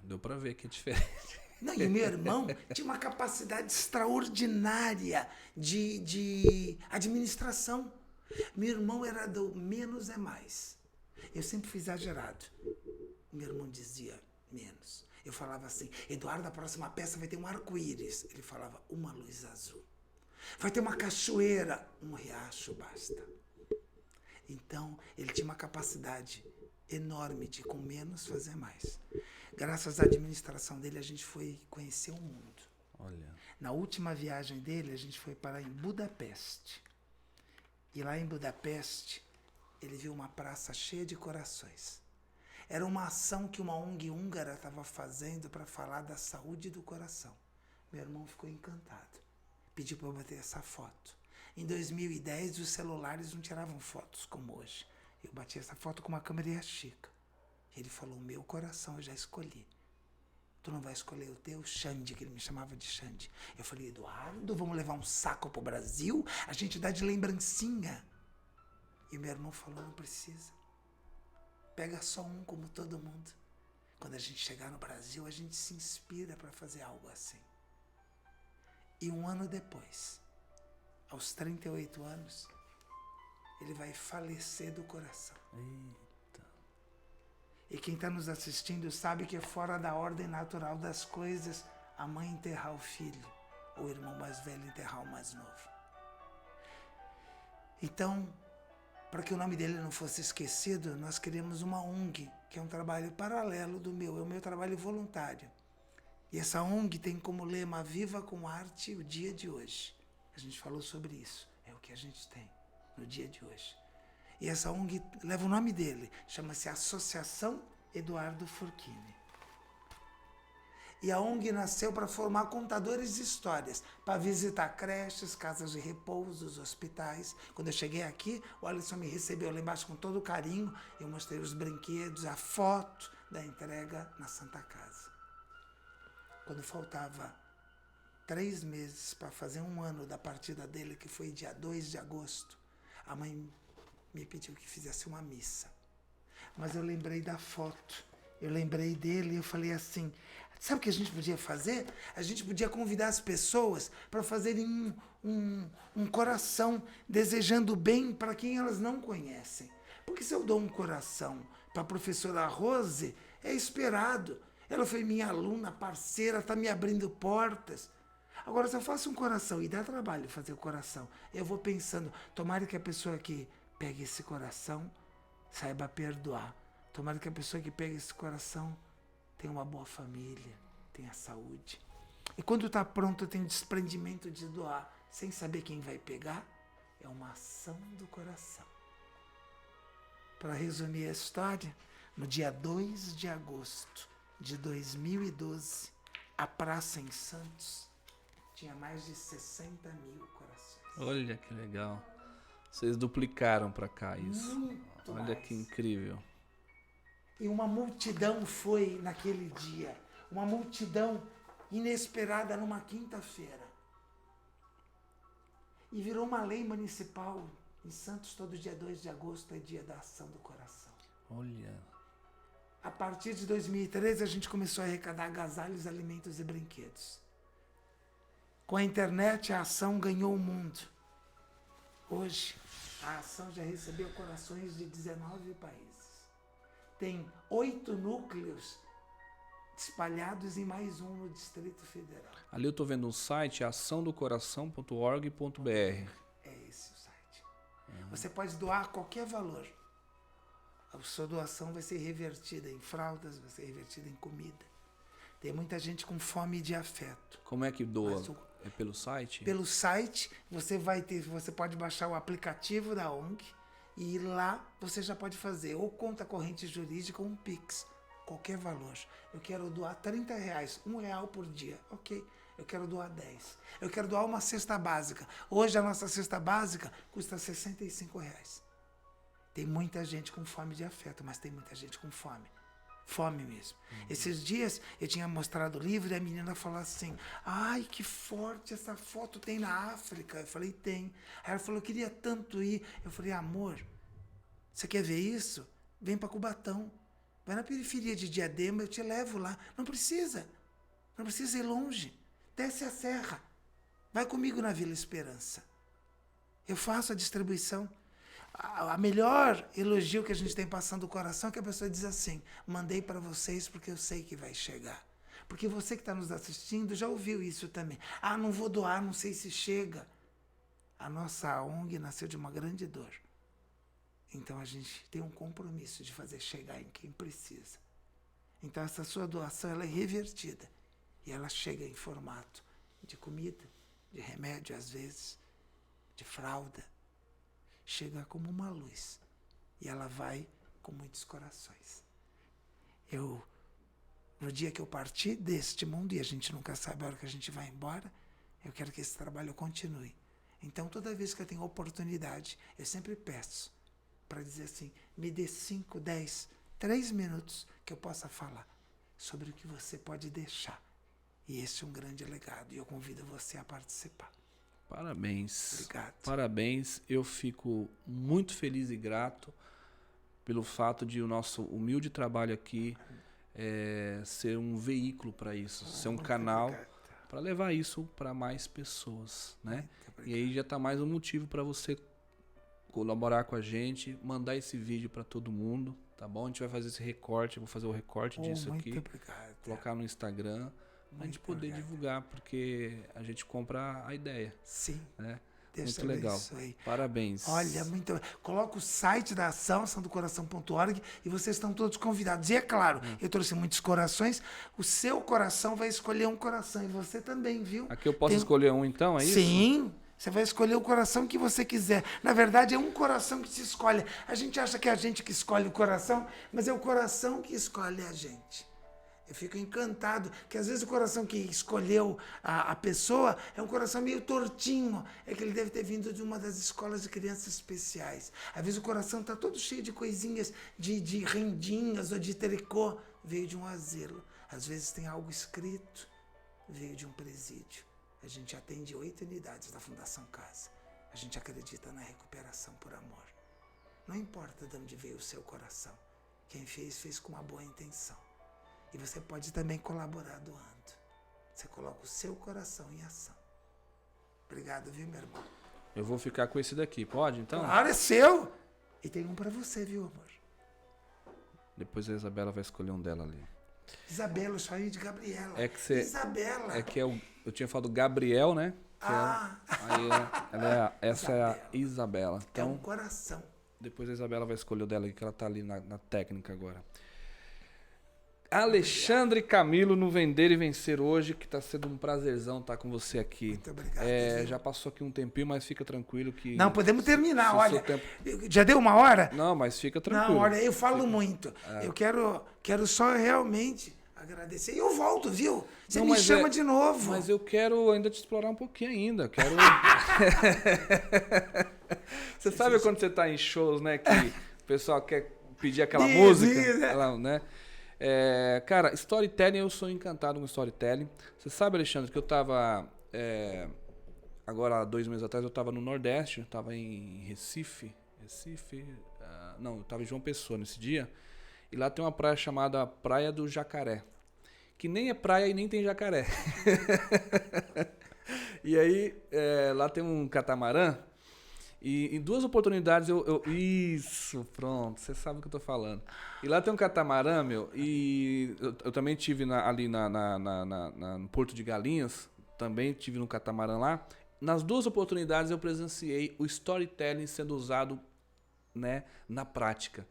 [SPEAKER 1] Deu para ver que é diferente.
[SPEAKER 2] Não, e o meu irmão tinha uma capacidade extraordinária de administração. Meu irmão era do menos é mais. Eu sempre fui exagerado. Meu irmão dizia menos. Eu falava assim, Eduardo, a próxima peça vai ter um arco-íris. Ele falava, uma luz azul. Vai ter uma cachoeira, um riacho basta. Então, ele tinha uma capacidade enorme de com menos fazer mais. Graças à administração dele, a gente foi conhecer o mundo.
[SPEAKER 1] Olha.
[SPEAKER 2] Na última viagem dele, a gente foi parar em Budapeste. E lá em Budapeste, ele viu uma praça cheia de corações. Era uma ação que uma ONG húngara estava fazendo para falar da saúde do coração. Meu irmão ficou encantado. Pediu para eu bater essa foto. Em 2010, os celulares não tiravam fotos como hoje. Eu bati essa foto com uma câmera Yashica. Ele falou, meu coração eu já escolhi. Tu não vai escolher o teu? Xande, que ele me chamava de Xande. Eu falei, Eduardo, vamos levar um saco pro Brasil? A gente dá de lembrancinha. E meu irmão falou, não precisa. Pega só um como todo mundo. Quando a gente chegar no Brasil, a gente se inspira para fazer algo assim. E um ano depois, aos 38 anos, ele vai falecer do coração.
[SPEAKER 1] Eita.
[SPEAKER 2] E quem está nos assistindo sabe que é fora da ordem natural das coisas a mãe enterrar o filho, ou o irmão mais velho enterrar o mais novo. Então, para que o nome dele não fosse esquecido, nós criamos uma ONG, que é um trabalho paralelo do meu, é o meu trabalho voluntário. E essa ONG tem como lema Viva com Arte o dia de hoje. A gente falou sobre isso, é o que a gente tem no dia de hoje. E essa ONG leva o nome dele, chama-se Associação Eduardo Forchini. E a ONG nasceu para formar contadores de histórias, para visitar creches, casas de repouso, hospitais. Quando eu cheguei aqui, o Alisson me recebeu lá embaixo com todo carinho. Eu mostrei os brinquedos, a foto da entrega na Santa Casa. Quando faltava 3 meses para fazer um ano da partida dele, que foi dia 2 de agosto, a mãe me pediu que fizesse uma missa. Mas eu lembrei da foto, eu lembrei dele e eu falei assim, sabe o que a gente podia fazer? A gente podia convidar as pessoas para fazerem um coração desejando bem para quem elas não conhecem. Porque se eu dou um coração para a professora Rose, é esperado. Ela foi minha aluna, parceira, está me abrindo portas. Agora, se eu faço um coração e dá trabalho fazer o coração, eu vou pensando, tomara que a pessoa que pegue esse coração saiba perdoar. Tomara que a pessoa que pega esse coração tenha uma boa família, tenha saúde. E quando está pronto, tem desprendimento de doar, sem saber quem vai pegar, é uma ação do coração. Para resumir a história, no dia 2 de agosto de 2012, a praça em Santos tinha mais de 60 mil corações.
[SPEAKER 1] Olha que legal. Vocês duplicaram para cá isso.
[SPEAKER 2] Muito
[SPEAKER 1] Olha
[SPEAKER 2] mais.
[SPEAKER 1] que incrível.
[SPEAKER 2] E uma multidão foi naquele dia. Uma multidão inesperada numa quinta-feira. E virou uma lei municipal. Em Santos, todo dia 2 de agosto é dia da ação do coração.
[SPEAKER 1] Olha.
[SPEAKER 2] A partir de 2013, a gente começou a arrecadar agasalhos, alimentos e brinquedos. Com a internet, a ação ganhou o mundo. Hoje, a ação já recebeu corações de 19 países. Tem 8 núcleos espalhados e mais um no Distrito Federal.
[SPEAKER 1] Ali eu tô vendo um site, açãodocoração.org.br.
[SPEAKER 2] É esse o site. Você pode doar qualquer valor. A sua doação vai ser revertida em fraldas, vai ser revertida em comida. Tem muita gente com fome de afeto.
[SPEAKER 1] Como é que doa?
[SPEAKER 2] Mas
[SPEAKER 1] É pelo site?
[SPEAKER 2] Pelo site, você pode baixar o aplicativo da ONG e lá você já pode fazer ou conta corrente jurídica ou um Pix, qualquer valor. Eu quero doar R$30, R$1 por dia, ok. Eu quero doar 10. Eu quero doar uma cesta básica. Hoje a nossa cesta básica custa R$65. Tem muita gente com fome de afeto, mas tem muita gente com fome. Fome mesmo. Esses dias eu tinha mostrado o livro e a menina falou assim, ai, que forte essa foto tem na África. Eu falei, tem. Aí ela falou, eu queria tanto ir. Eu falei, amor, você quer ver isso? Vem para Cubatão. Vai na periferia de Diadema, eu te levo lá. Não precisa. Não precisa ir longe. Desce a serra. Vai comigo na Vila Esperança. Eu faço a distribuição. A melhor elogio que a gente tem passando do coração é que a pessoa diz assim: mandei para vocês porque eu sei que vai chegar. Porque você que está nos assistindo já ouviu isso também. Ah, não vou doar, não sei se chega. A nossa ONG nasceu de uma grande dor. Então a gente tem um compromisso de fazer chegar em quem precisa. Então essa sua doação ela é revertida. E ela chega em formato de comida, de remédio às vezes, de fralda. Chega como uma luz. E ela vai com muitos corações. No dia que eu partir deste mundo, e a gente nunca sabe a hora que a gente vai embora, eu quero que esse trabalho continue. Então, toda vez que eu tenho oportunidade, eu sempre peço para dizer assim, me dê 5, 10, 3 minutos que eu possa falar sobre o que você pode deixar. E esse é um grande legado, e eu convido você a participar.
[SPEAKER 1] Parabéns.
[SPEAKER 2] Obrigado.
[SPEAKER 1] Parabéns. Eu fico muito feliz e grato pelo fato de o nosso humilde trabalho aqui ser um veículo para isso, ser um canal para levar isso para mais pessoas, né? E aí já está mais um motivo para você colaborar com a gente, mandar esse vídeo para todo mundo, tá bom? A gente vai fazer esse recorte, eu vou fazer o recorte disso aqui, colocar no Instagram, pra gente poder divulgar, porque a gente compra a ideia.
[SPEAKER 2] Sim.
[SPEAKER 1] Né?
[SPEAKER 2] Deus
[SPEAKER 1] muito legal.
[SPEAKER 2] Abençoe.
[SPEAKER 1] Parabéns.
[SPEAKER 2] Olha, muito. Coloca o site da ação, açãodocoração.org, e vocês estão todos convidados. E é claro, eu trouxe muitos corações, o seu coração vai escolher um coração, e você também, viu?
[SPEAKER 1] Aqui eu posso escolher um então, é isso?
[SPEAKER 2] Sim. Você vai escolher o coração que você quiser. Na verdade, é um coração que se escolhe. A gente acha que é a gente que escolhe o coração, mas é o coração que escolhe a gente. Eu fico encantado que às vezes o coração que escolheu a pessoa é um coração meio tortinho. É que ele deve ter vindo de uma das escolas de crianças especiais. Às vezes o coração está todo cheio de coisinhas, de rendinhas ou de tricô. Veio de um asilo. Às vezes tem algo escrito. Veio de um presídio. A gente atende 8 unidades da Fundação Casa. A gente acredita na recuperação por amor. Não importa de onde veio o seu coração. Quem fez, fez com uma boa intenção. E você pode também colaborar doando. Você coloca o seu coração em ação. Obrigado, viu, meu irmão?
[SPEAKER 1] Eu vou ficar com esse daqui, pode então?
[SPEAKER 2] Claro, é seu! E tem um pra você, viu, amor?
[SPEAKER 1] Depois a Isabela vai escolher um dela ali.
[SPEAKER 2] Isabela, eu chamei de Gabriela.
[SPEAKER 1] É que você...
[SPEAKER 2] Isabela!
[SPEAKER 1] É que eu tinha falado Gabriel, né? Essa é a Isabela. Então,
[SPEAKER 2] é um coração.
[SPEAKER 1] Depois a Isabela vai escolher o dela, que ela tá ali na técnica agora. Alexandre Camilo no Vender e Vencer hoje, que está sendo um prazerzão estar com você aqui.
[SPEAKER 2] Muito obrigado.
[SPEAKER 1] Já passou aqui um tempinho, mas fica tranquilo que...
[SPEAKER 2] Não, podemos terminar, olha.
[SPEAKER 1] Tempo...
[SPEAKER 2] Já deu 1 hora?
[SPEAKER 1] Não, mas fica tranquilo.
[SPEAKER 2] Não, olha, eu falo muito. Eu quero só realmente agradecer. E eu volto, viu? Você me chama de novo.
[SPEAKER 1] Mas eu quero ainda te explorar um pouquinho ainda. Quero... Você sabe quando você está em shows, né, que o pessoal quer pedir aquela música? Ela, né? Cara, storytelling, eu sou encantado com storytelling. Você sabe, Alexandre, que eu tava... agora, 2 meses atrás, eu tava no Nordeste, eu tava em Recife. Não, eu tava em João Pessoa nesse dia. E lá tem uma praia chamada Praia do Jacaré. Que nem é praia e nem tem jacaré. E aí, lá tem um catamarã. E em 2 oportunidades Isso, pronto, você sabe o que eu tô falando. E lá tem um catamarã, meu, e eu também tive ali no Porto de Galinhas, também tive no catamarã lá. Nas 2 oportunidades eu presenciei o storytelling sendo usado, né, na prática.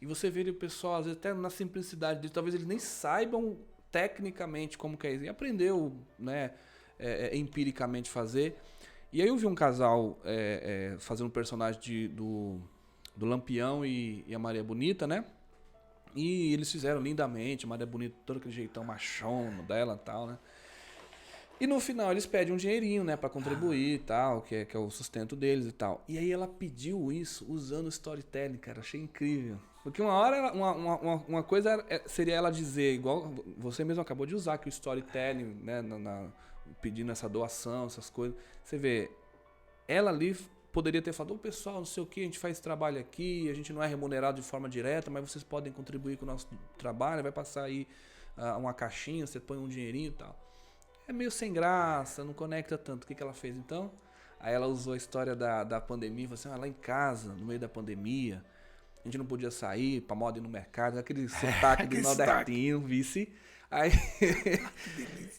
[SPEAKER 1] E você vê o pessoal, às vezes até na simplicidade dele, talvez eles nem saibam tecnicamente como que é isso. E aprendeu, né, empiricamente fazer. E aí eu vi um casal fazendo um personagem do Lampião e a Maria Bonita, né? E eles fizeram lindamente, a Maria Bonita, todo aquele jeitão machão dela e tal, né? E no final eles pedem um dinheirinho, né? Pra contribuir e tal, que é o sustento deles e tal. E aí ela pediu isso usando o storytelling, cara. Achei incrível. Porque uma hora, uma coisa seria ela dizer, igual você mesmo acabou de usar, que o storytelling, né? Pedindo essa doação, essas coisas. Você vê, ela ali poderia ter falado, pessoal, não sei o que, a gente faz esse trabalho aqui, a gente não é remunerado de forma direta, mas vocês podem contribuir com o nosso trabalho, vai passar aí uma caixinha, você põe um dinheirinho e tal. É meio sem graça, não conecta tanto. O que ela fez então? Aí ela usou a história da pandemia, falou assim, lá em casa, no meio da pandemia, a gente não podia sair pra moda ir no mercado, aquele sotaque do nordestino, vice. Aí,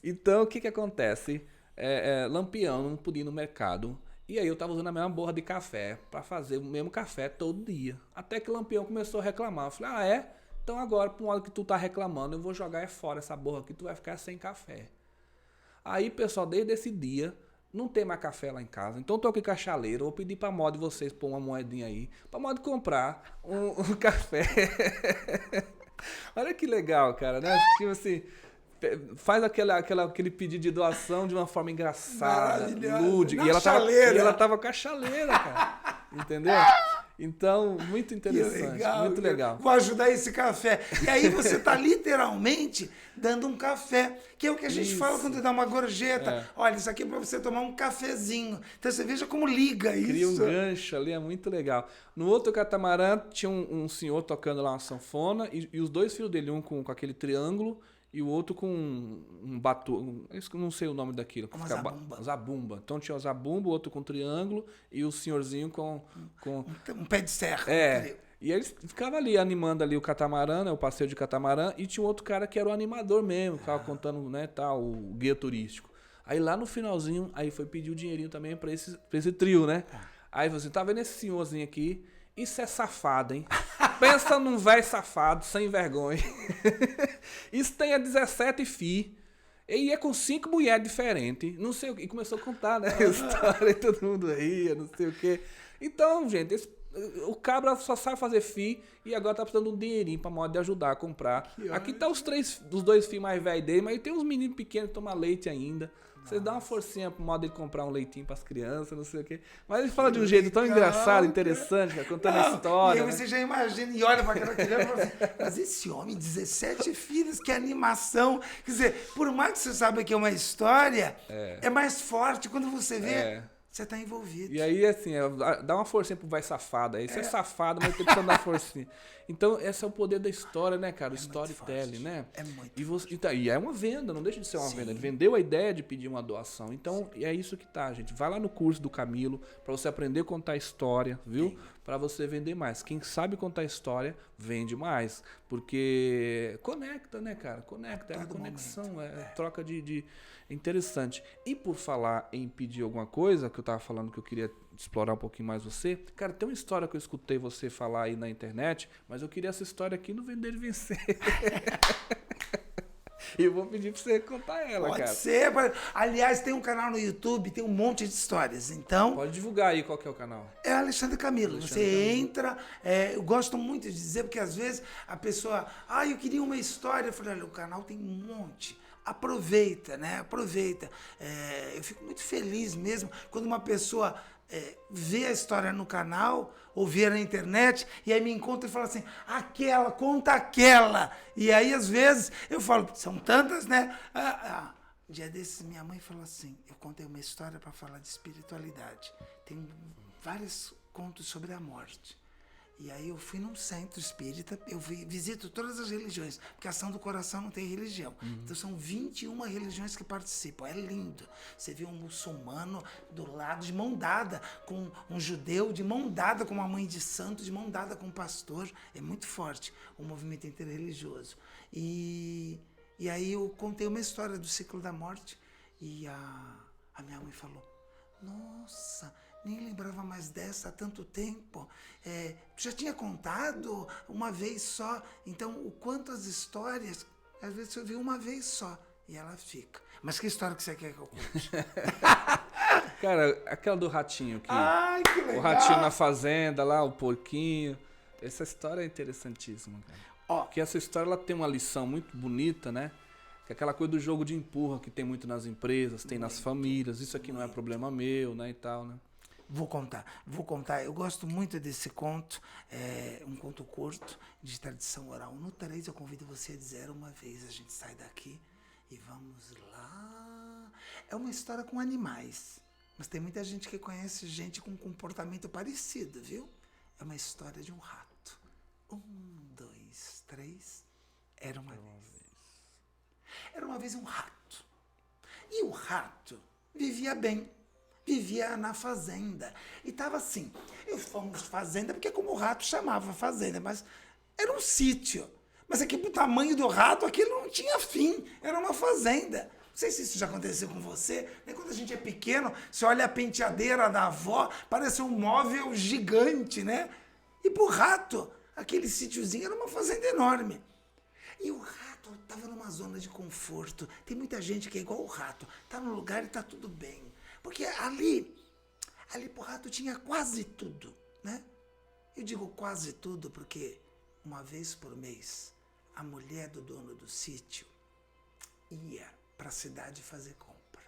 [SPEAKER 1] então, o que acontece? Lampião não podia ir no mercado. E aí eu tava usando a mesma borra de café pra fazer o mesmo café todo dia. Até que o Lampião começou a reclamar. Eu falei, então agora, por modo que tu tá reclamando, eu vou jogar fora essa borra aqui, tu vai ficar sem café. Aí, pessoal, desde esse dia, não tem mais café lá em casa. Então eu tô aqui com a chaleira, vou pedir pra moda de vocês pôr uma moedinha aí, pra moda comprar um café. Olha que legal, cara, né? Tipo assim, faz aquele pedido de doação de uma forma engraçada, lúdica. E ela tava com a chaleira, cara. Entendeu? Então, muito interessante, legal, muito legal.
[SPEAKER 2] Vou ajudar esse café. E aí você está literalmente dando um café, que é o que a gente fala quando dá uma gorjeta. Olha, isso aqui é para você tomar um cafezinho. Então você veja como liga isso.
[SPEAKER 1] Cria um gancho ali, é muito legal. No outro catamarã tinha um senhor tocando lá uma sanfona e os dois filhos dele, um com aquele triângulo e o outro com um batu, não sei o nome daquilo.
[SPEAKER 2] Uma zabumba.
[SPEAKER 1] Zabumba. Então tinha o zabumba, o outro com triângulo e o senhorzinho com
[SPEAKER 2] um pé de serra.
[SPEAKER 1] E eles ficavam ali animando ali o catamarã, né, o passeio de catamarã, e tinha um outro cara que era o animador mesmo, ficava contando, né, tal, o guia turístico. Aí lá no finalzinho, aí foi pedir o dinheirinho também pra esse trio, né? Aí você tá vendo esse senhorzinho aqui? Isso é safado, hein? Pensa num velho safado, sem vergonha. Isso tem 17 fi. E é com 5 mulheres diferentes. Não sei o que. E começou a contar, né? A história e todo mundo ria, não sei o quê. Então, gente, o cabra só sabe fazer fi e agora tá precisando de um dinheirinho pra modo de ajudar a comprar. Aqui tá os 2 filhos mais velhos dele, mas tem uns meninos pequenos que tomam leite ainda. Você dá uma forcinha pro modo de comprar um leitinho pras crianças, não sei o quê. Mas ele fala de um jeito tão engraçado, interessante, cara, contando a história.
[SPEAKER 2] E aí você já imagina e olha pra aquela criança e fala assim, mas esse homem, 17 filhos, que animação. Quer dizer, por mais que você saiba que é uma história, é mais forte quando você vê. Você tá envolvido.
[SPEAKER 1] E aí, assim, dá uma forcinha pro vai safado. Aí você é safado, mas tem que dar forcinha. Então, esse é o poder da história, né, cara? O storytelling, né?
[SPEAKER 2] É muito
[SPEAKER 1] e é uma venda, não deixa de ser uma venda. Ele vendeu a ideia de pedir uma doação. Então, é isso que tá, gente. Vai lá no curso do Camilo pra você aprender a contar história, viu? Pra você vender mais. Quem sabe contar história, vende mais. Porque conecta, né, cara? Conecta, é a conexão, troca de... Interessante. E por falar em pedir alguma coisa, que eu tava falando que eu queria explorar um pouquinho mais você, cara, tem uma história que eu escutei você falar aí na internet, mas eu queria essa história aqui no Vender e Vencer. E eu vou pedir pra você contar ela, cara.
[SPEAKER 2] Pode ser. Aliás, tem um canal no YouTube, tem um monte de histórias, então...
[SPEAKER 1] Pode divulgar aí qual que é o canal.
[SPEAKER 2] É Alexandre Camilo. Você entra... eu gosto muito de dizer, porque às vezes a pessoa... eu queria uma história. Eu falei, olha, o canal tem um monte. Aproveita, né? Aproveita. Eu fico muito feliz mesmo quando uma pessoa vê a história no canal ou vê na internet e aí me encontra e fala assim, conta aquela. E aí, às vezes, eu falo, são tantas, né? Um dia desses, minha mãe falou assim, eu contei uma história para falar de espiritualidade. Tem vários contos sobre a morte. E aí eu fui num centro espírita, eu visito todas as religiões, porque a Ação do Coração não tem religião. Então são 21 religiões que participam, é lindo. Você vê um muçulmano do lado, de mão dada, com um judeu, de mão dada com uma mãe de santo, de mão dada com um pastor. É muito forte o movimento interreligioso. E aí eu contei uma história do ciclo da morte e a minha mãe falou, nossa... Nem lembrava mais dessa há tanto tempo. Já tinha contado uma vez só. Então, o quanto as histórias, às vezes eu vi uma vez só e ela fica. Mas que história que você quer que eu conte?
[SPEAKER 1] Cara, aquela do ratinho aqui.
[SPEAKER 2] Ai, que legal!
[SPEAKER 1] O ratinho na fazenda lá, o porquinho. Essa história é interessantíssima, cara. Porque essa história ela tem uma lição muito bonita, né? Que é aquela coisa do jogo de empurra que tem muito nas empresas, tem nas famílias. Isso aqui não é problema meu, né, e tal, né?
[SPEAKER 2] Vou contar. Eu gosto muito desse conto, um conto curto, de tradição oral. No 3 eu convido você a dizer uma vez, a gente sai daqui e vamos lá. É uma história com animais, mas tem muita gente que conhece gente com comportamento parecido, viu? É uma história de um rato. 1, 2, 3, era uma vez. vez um rato. E o rato vivia bem. Vivia na fazenda. E estava assim. Eu fomos fazenda, porque como o rato chamava fazenda, mas era um sítio. Mas aqui, pro tamanho do rato, aquilo não tinha fim. Era uma fazenda. Não sei se isso já aconteceu com você. Nem quando a gente é pequeno, você olha a penteadeira da avó, parece um móvel gigante, né? E pro rato, aquele sítiozinho era uma fazenda enorme. E o rato estava numa zona de conforto. Tem muita gente que é igual o rato. Está no lugar e está tudo bem. Porque ali pro rato tinha quase tudo, né? Eu digo quase tudo porque uma vez por mês a mulher do dono do sítio ia para a cidade fazer compra.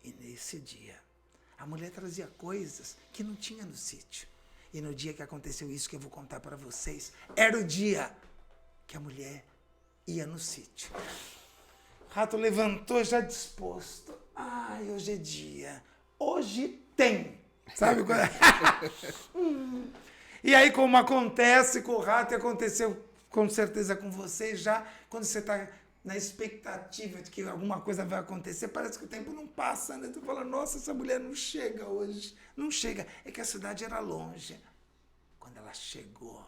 [SPEAKER 2] E nesse dia a mulher trazia coisas que não tinha no sítio. E no dia que aconteceu isso que eu vou contar para vocês, era o dia que a mulher ia no sítio. O rato levantou já disposto. Ai, hoje é dia. Hoje tem. Sabe qual é? E aí, como acontece com o rato, e aconteceu com certeza com você já, quando você está na expectativa de que alguma coisa vai acontecer, parece que o tempo não passa, né? Tu fala, nossa, essa mulher não chega hoje. Não chega. É que a cidade era longe. Quando ela chegou,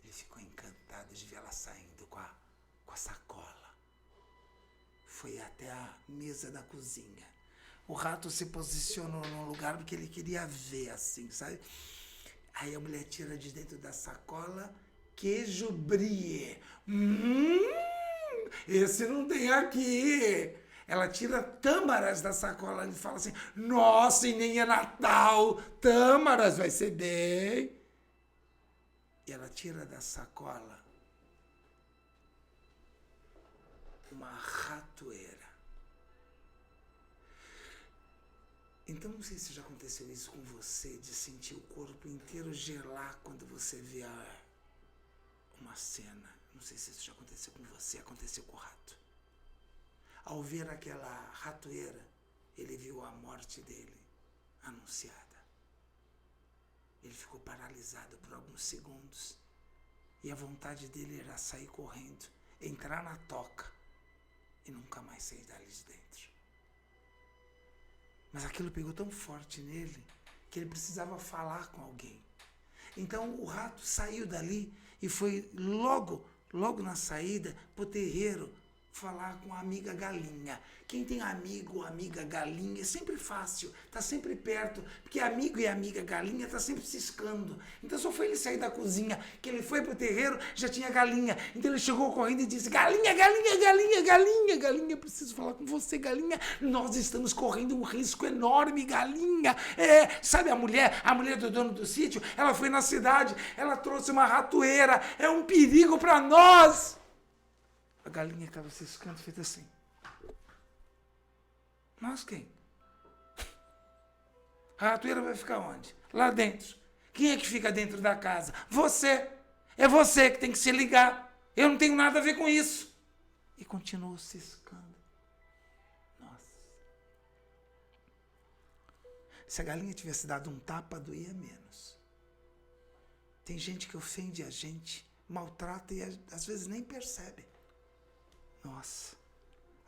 [SPEAKER 2] ele ficou encantado de ver ela saindo com a sacola. Foi até a mesa da cozinha. O rato se posicionou num lugar porque ele queria ver assim, sabe? Aí a mulher tira de dentro da sacola queijo brie. Esse não tem aqui. Ela tira tâmaras da sacola e fala assim, nossa, e nem é Natal, tâmaras vai ser bem. E ela tira da sacola uma ratoeira. Então, não sei se já aconteceu isso com você, de sentir o corpo inteiro gelar quando você vê uma cena. Não sei se isso já aconteceu com você, aconteceu com o rato. Ao ver aquela ratoeira, ele viu a morte dele anunciada. Ele ficou paralisado por alguns segundos. E a vontade dele era sair correndo, entrar na toca e nunca mais sair dali de dentro. Mas aquilo pegou tão forte nele que ele precisava falar com alguém. Então o rato saiu dali e foi logo na saída pro terreiro falar com a amiga galinha. Quem tem amigo ou amiga galinha é sempre fácil, tá sempre perto, porque amigo e amiga galinha tá sempre ciscando. Então só foi ele sair da cozinha, que ele foi pro terreiro, já tinha galinha. Então ele chegou correndo e disse, galinha, galinha, galinha, galinha, galinha, preciso falar com você, galinha. Nós estamos correndo um risco enorme, galinha. Sabe a mulher do dono do sítio, ela foi na cidade, ela trouxe uma ratoeira, é um perigo para nós. A galinha estava ciscando, feita assim. Nós quem? A ratoeira vai ficar onde? Lá dentro. Quem é que fica dentro da casa? Você. É você que tem que se ligar. Eu não tenho nada a ver com isso. E continuou ciscando. Nossa. Se a galinha tivesse dado um tapa, doía menos. Tem gente que ofende a gente, maltrata e às vezes nem percebe. Nossa,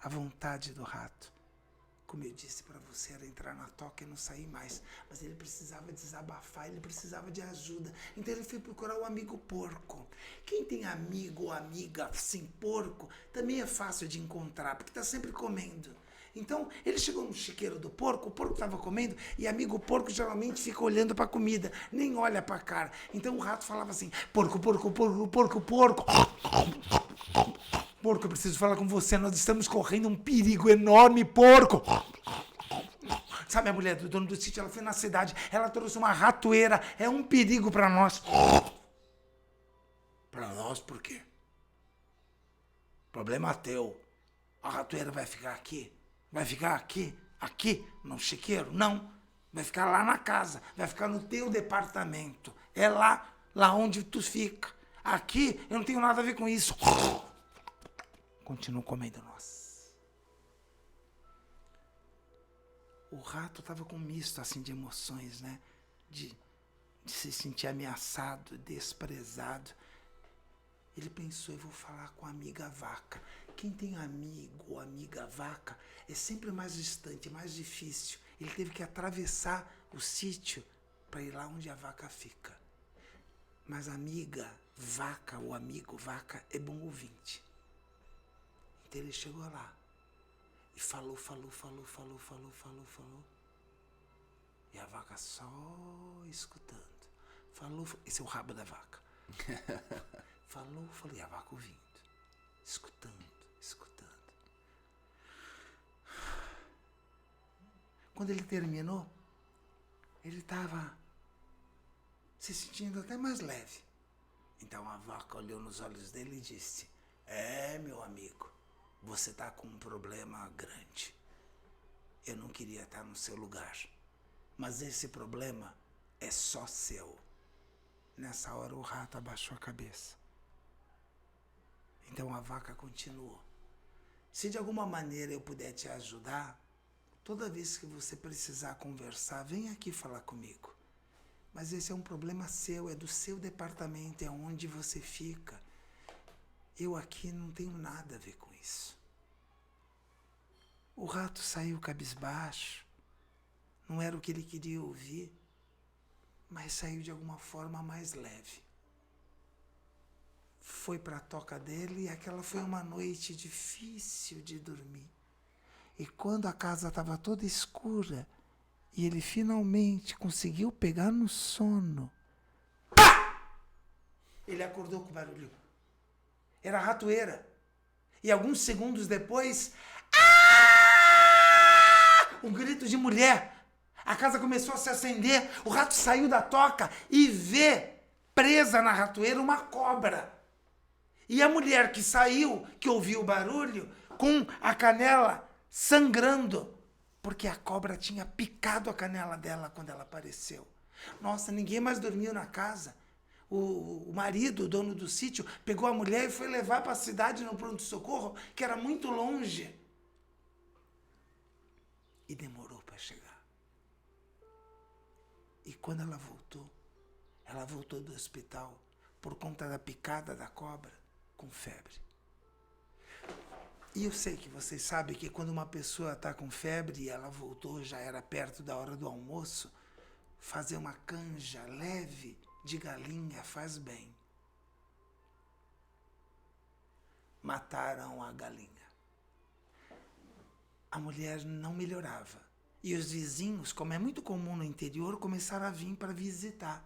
[SPEAKER 2] a vontade do rato, como eu disse para você, era entrar na toca e não sair mais. Mas ele precisava desabafar, ele precisava de ajuda. Então ele foi procurar o amigo porco. Quem tem amigo ou amiga assim, porco, também é fácil de encontrar, porque está sempre comendo. Então, ele chegou no chiqueiro do porco, o porco estava comendo, e amigo porco geralmente fica olhando para a comida, nem olha para a cara. Então o rato falava assim, porco, porco, porco, porco, porco. Porco, eu preciso falar com você, nós estamos correndo um perigo enorme, porco. Sabe a mulher do dono do sítio, ela foi na cidade, ela trouxe uma ratoeira, é um perigo para nós. Para nós por quê? Problema teu. A ratoeira vai ficar aqui? Vai ficar aqui, no chiqueiro? Não, vai ficar lá na casa, vai ficar no teu departamento. É lá onde tu fica. Aqui, eu não tenho nada a ver com isso. Continuou comendo nós. O rato estava com um misto assim de emoções, né? De se sentir ameaçado, desprezado. Ele pensou, eu vou falar com a amiga vaca. quem tem amigo ou amiga vaca, é sempre mais distante, mais difícil. Ele teve que atravessar o sítio para ir lá onde a vaca fica. Mas amiga vaca ou amigo vaca é bom ouvinte. Então ele chegou lá e falou. E a vaca só escutando. Falou, esse é o rabo da vaca. Falou, e a vaca ouvindo. Escutando. Quando ele terminou, ele estava se sentindo até mais leve. Então a vaca olhou nos olhos dele e disse: meu amigo, você está com um problema grande. Eu não queria estar no seu lugar, mas esse problema é só seu. Nessa hora o rato abaixou a cabeça. Então a vaca continuou: se de alguma maneira eu puder te ajudar, toda vez que você precisar conversar, vem aqui falar comigo. Mas esse é um problema seu, é do seu departamento, é onde você fica. Eu aqui não tenho nada a ver com isso. O rato saiu cabisbaixo. Não era o que ele queria ouvir, mas saiu de alguma forma mais leve. Foi para a toca dele e aquela foi uma noite difícil de dormir. E quando a casa estava toda escura e ele finalmente conseguiu pegar no sono, pá! Ele acordou com barulho. Era a ratoeira. E alguns segundos depois, um grito de mulher. A casa começou a se acender. O rato saiu da toca e vê presa na ratoeira uma cobra. E a mulher que saiu, que ouviu o barulho, com a canela sangrando, porque a cobra tinha picado a canela dela quando ela apareceu. Nossa, ninguém mais dormiu na casa. O marido, o dono do sítio, pegou a mulher e foi levar para a cidade no pronto-socorro, que era muito longe. E demorou para chegar. E quando ela voltou do hospital por conta da picada da cobra, com febre. E eu sei que vocês sabem que quando uma pessoa está com febre e ela voltou, já era perto da hora do almoço, fazer uma canja leve de galinha faz bem. Mataram a galinha. A mulher não melhorava. E os vizinhos, como é muito comum no interior, começaram a vir para visitar.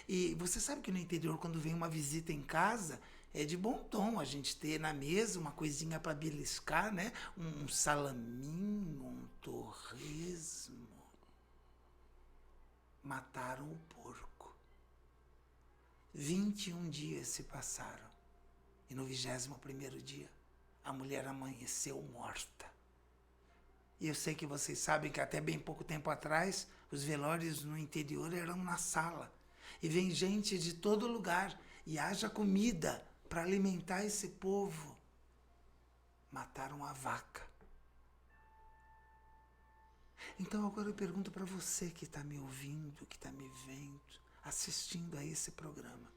[SPEAKER 2] E você sabe que no interior, quando vem uma visita em casa, é de bom tom a gente ter na mesa uma coisinha para beliscar, né? Um salaminho, um torresmo. Mataram o porco. 21 dias se passaram. E no 21º dia, a mulher amanheceu morta. E eu sei que vocês sabem que até bem pouco tempo atrás, os velórios no interior eram na sala. E vem gente de todo lugar e haja comida para alimentar esse povo. Mataram a vaca. Então agora eu pergunto para você que está me ouvindo, que está me vendo, assistindo a esse programa.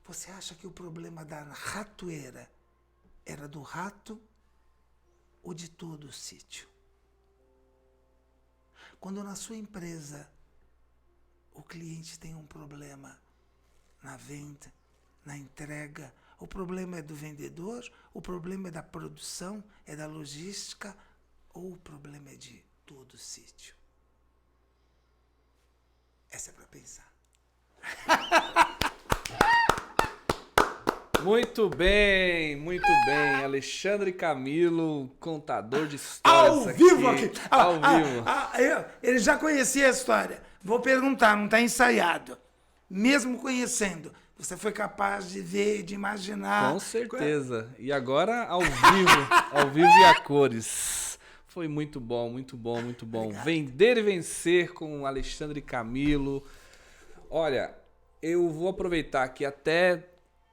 [SPEAKER 2] Você acha que o problema da ratoeira era do rato ou de todo o sítio? Quando na sua empresa o cliente tem um problema na venda, na entrega, o problema é do vendedor, o problema é da produção, é da logística, ou o problema é de todo o sítio? Essa é para pensar.
[SPEAKER 1] Muito bem, Alexandre Camilo, contador de histórias.
[SPEAKER 2] Ao vivo aqui.
[SPEAKER 1] Ao vivo.
[SPEAKER 2] Ele já conhecia a história. Vou perguntar, não está ensaiado. Mesmo conhecendo, você foi capaz de ver, de imaginar?
[SPEAKER 1] Com certeza. E agora ao vivo e a cores. Foi muito bom. Obrigado. Vender e Vencer com Alexandre Camilo. Olha, eu vou aproveitar aqui até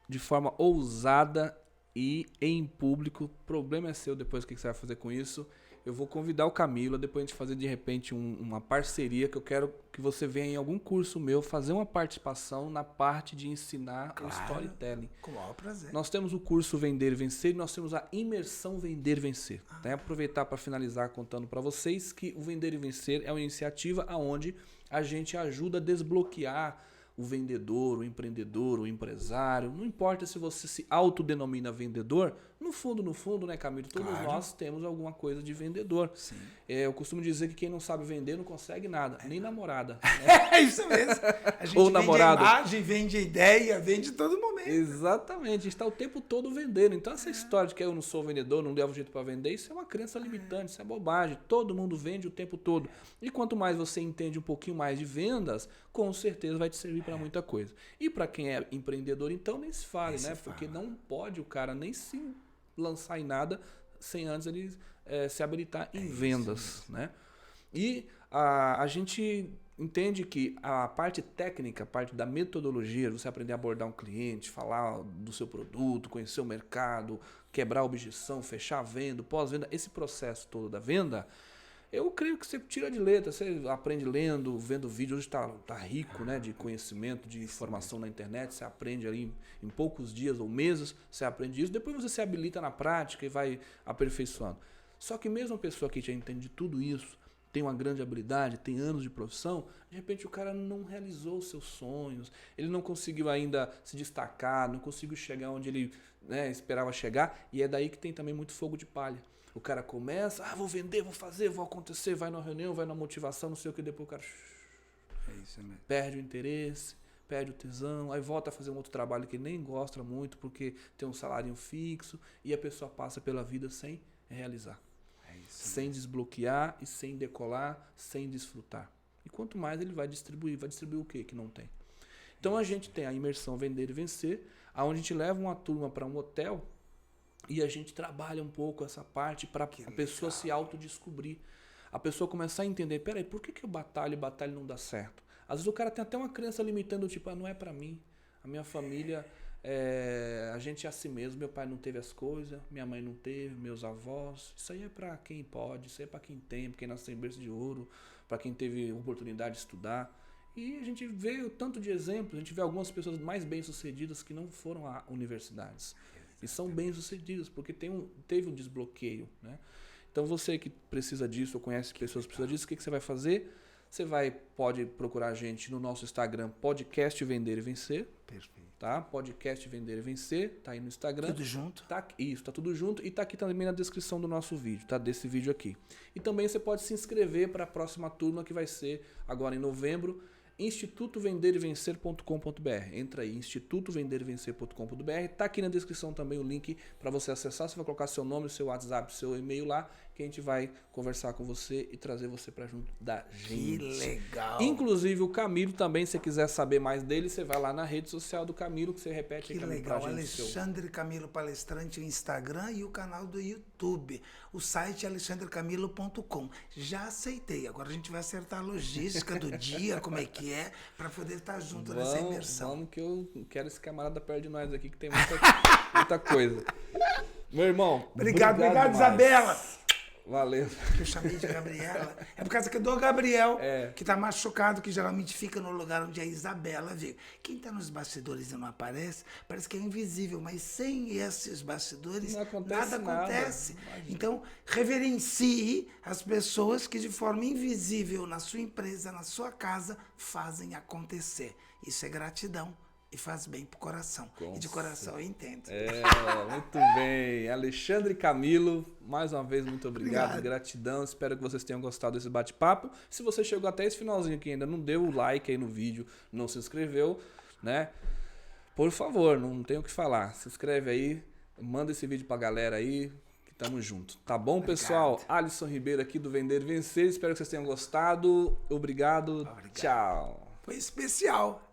[SPEAKER 1] de forma ousada e em público. O problema é seu depois, o que você vai fazer com isso. Eu vou convidar o Camilo, depois a gente fazer de repente uma parceria, que eu quero que você venha em algum curso meu fazer uma participação na parte de ensinar o storytelling.
[SPEAKER 2] Com o maior prazer.
[SPEAKER 1] Nós temos o curso Vender e Vencer e nós temos a imersão Vender e Vencer. Né? Aproveitar para finalizar contando para vocês que o Vender e Vencer é uma iniciativa onde a gente ajuda a desbloquear o vendedor, o empreendedor, o empresário. Não importa se você se autodenomina vendedor, no fundo, né, Camilo? Todos nós temos alguma coisa de vendedor.
[SPEAKER 2] Sim.
[SPEAKER 1] Eu costumo dizer que quem não sabe vender não consegue nada, nem namorada.
[SPEAKER 2] É isso mesmo. A gente
[SPEAKER 1] Ou
[SPEAKER 2] vende
[SPEAKER 1] namorado.
[SPEAKER 2] a imagem, vende a ideia, vende todo momento.
[SPEAKER 1] Exatamente, a gente está o tempo todo vendendo. Então essa história de que eu não sou vendedor, não levo jeito para vender, isso é uma crença limitante, isso é bobagem. Todo mundo vende o tempo todo. E quanto mais você entende um pouquinho mais de vendas, com certeza vai te servir para muita coisa. E para quem é empreendedor, então nem se fale, né? Porque não pode o cara nem se lançar em nada sem antes ele se habilitar em vendas, né? E a gente entende que a parte técnica, a parte da metodologia, você aprender a abordar um cliente, falar do seu produto, conhecer o mercado, quebrar a objeção, fechar a venda, pós-venda, esse processo todo da venda, eu creio que você tira de letra, você aprende lendo, vendo vídeo, hoje tá rico, né, de conhecimento, de informação na internet, você aprende ali em poucos dias ou meses, você aprende isso, depois você se habilita na prática e vai aperfeiçoando. Só que mesmo a pessoa que já entende de tudo isso, tem uma grande habilidade, tem anos de profissão, de repente o cara não realizou os seus sonhos, ele não conseguiu ainda se destacar, não conseguiu chegar onde ele, né, esperava chegar, e é daí que tem também muito fogo de palha. O cara começa, vou vender, vou fazer, vou acontecer, vai na reunião, vai na motivação, não sei o que, depois o cara
[SPEAKER 2] isso mesmo.
[SPEAKER 1] Perde o interesse, perde o tesão, aí volta a fazer um outro trabalho que nem gosta muito porque tem um salário fixo e a pessoa passa pela vida sem realizar. Sem desbloquear e sem decolar, sem desfrutar. E quanto mais ele vai distribuir o quê que não tem? Então a gente tem a imersão Vender e Vencer, onde a gente leva uma turma para um hotel e a gente trabalha um pouco essa parte para a pessoa se autodescobrir. A pessoa começar a entender, peraí, por que eu batalho e não dá certo? Às vezes o cara tem até uma crença limitando, tipo, não é para mim, a minha família... a gente é assim mesmo, meu pai não teve as coisas, minha mãe não teve, meus avós, isso aí é para quem pode, isso aí é para quem tem, pra quem nasceu em berço de ouro, para quem teve oportunidade de estudar. E a gente vê o tanto de exemplos, a gente vê algumas pessoas mais bem-sucedidas que não foram a universidades e são bem-sucedidas porque teve um desbloqueio, né? Então você que precisa disso ou conhece pessoas que precisam disso, o que você vai fazer? Você pode procurar a gente no nosso Instagram, Podcast Vender e Vencer.
[SPEAKER 2] Perfeito.
[SPEAKER 1] Tá? Podcast Vender e Vencer, tá aí no Instagram.
[SPEAKER 2] Tudo junto?
[SPEAKER 1] Isso, tá tudo junto e tá aqui também na descrição do nosso vídeo, tá? Desse vídeo aqui. E também você pode se inscrever para a próxima turma que vai ser agora em novembro, institutovenderevencer.com.br. Entra aí, institutovenderevencer.com.br. Tá aqui na descrição também o link para você acessar. Você vai colocar seu nome, seu WhatsApp, seu e-mail lá, que a gente vai conversar com você e trazer você para junto da gente.
[SPEAKER 2] Que legal!
[SPEAKER 1] Inclusive o Camilo também, se você quiser saber mais dele, você vai lá na rede social do Camilo, que você repete
[SPEAKER 2] que
[SPEAKER 1] aí, Camilo,
[SPEAKER 2] legal,
[SPEAKER 1] pra gente.
[SPEAKER 2] Alexandre Camilo Palestrante, o Instagram e o canal do YouTube. O site é alexandrecamilo.com. Já aceitei, agora a gente vai acertar a logística do dia, como é que é, para poder estar junto nessa imersão.
[SPEAKER 1] Vamos que eu quero esse camarada perto de nós aqui, que tem muita coisa. Meu irmão,
[SPEAKER 2] Obrigado,
[SPEAKER 1] demais.
[SPEAKER 2] Isabela.
[SPEAKER 1] Valeu.
[SPEAKER 2] Que eu chamei de Gabriela. É por causa que é do Gabriel, que tá machucado, que geralmente fica no lugar onde a Isabela vive. Quem tá nos bastidores e não aparece, parece que é invisível, mas sem esses bastidores, nada acontece. Então, reverencie as pessoas que de forma invisível na sua empresa, na sua casa, fazem acontecer. Isso é gratidão. E faz bem pro coração. E de coração eu entendo.
[SPEAKER 1] Muito bem. Alexandre Camilo, mais uma vez, muito obrigado. Gratidão. Espero que vocês tenham gostado desse bate-papo. Se você chegou até esse finalzinho aqui e ainda não deu o like aí no vídeo, não se inscreveu, né? Por favor, não tem o que falar. Se inscreve aí, manda esse vídeo pra galera aí, que tamo junto. Tá bom, pessoal? Alisson Ribeiro aqui do Vender e Vencer. Espero que vocês tenham gostado. Obrigado. Tchau.
[SPEAKER 2] Foi especial.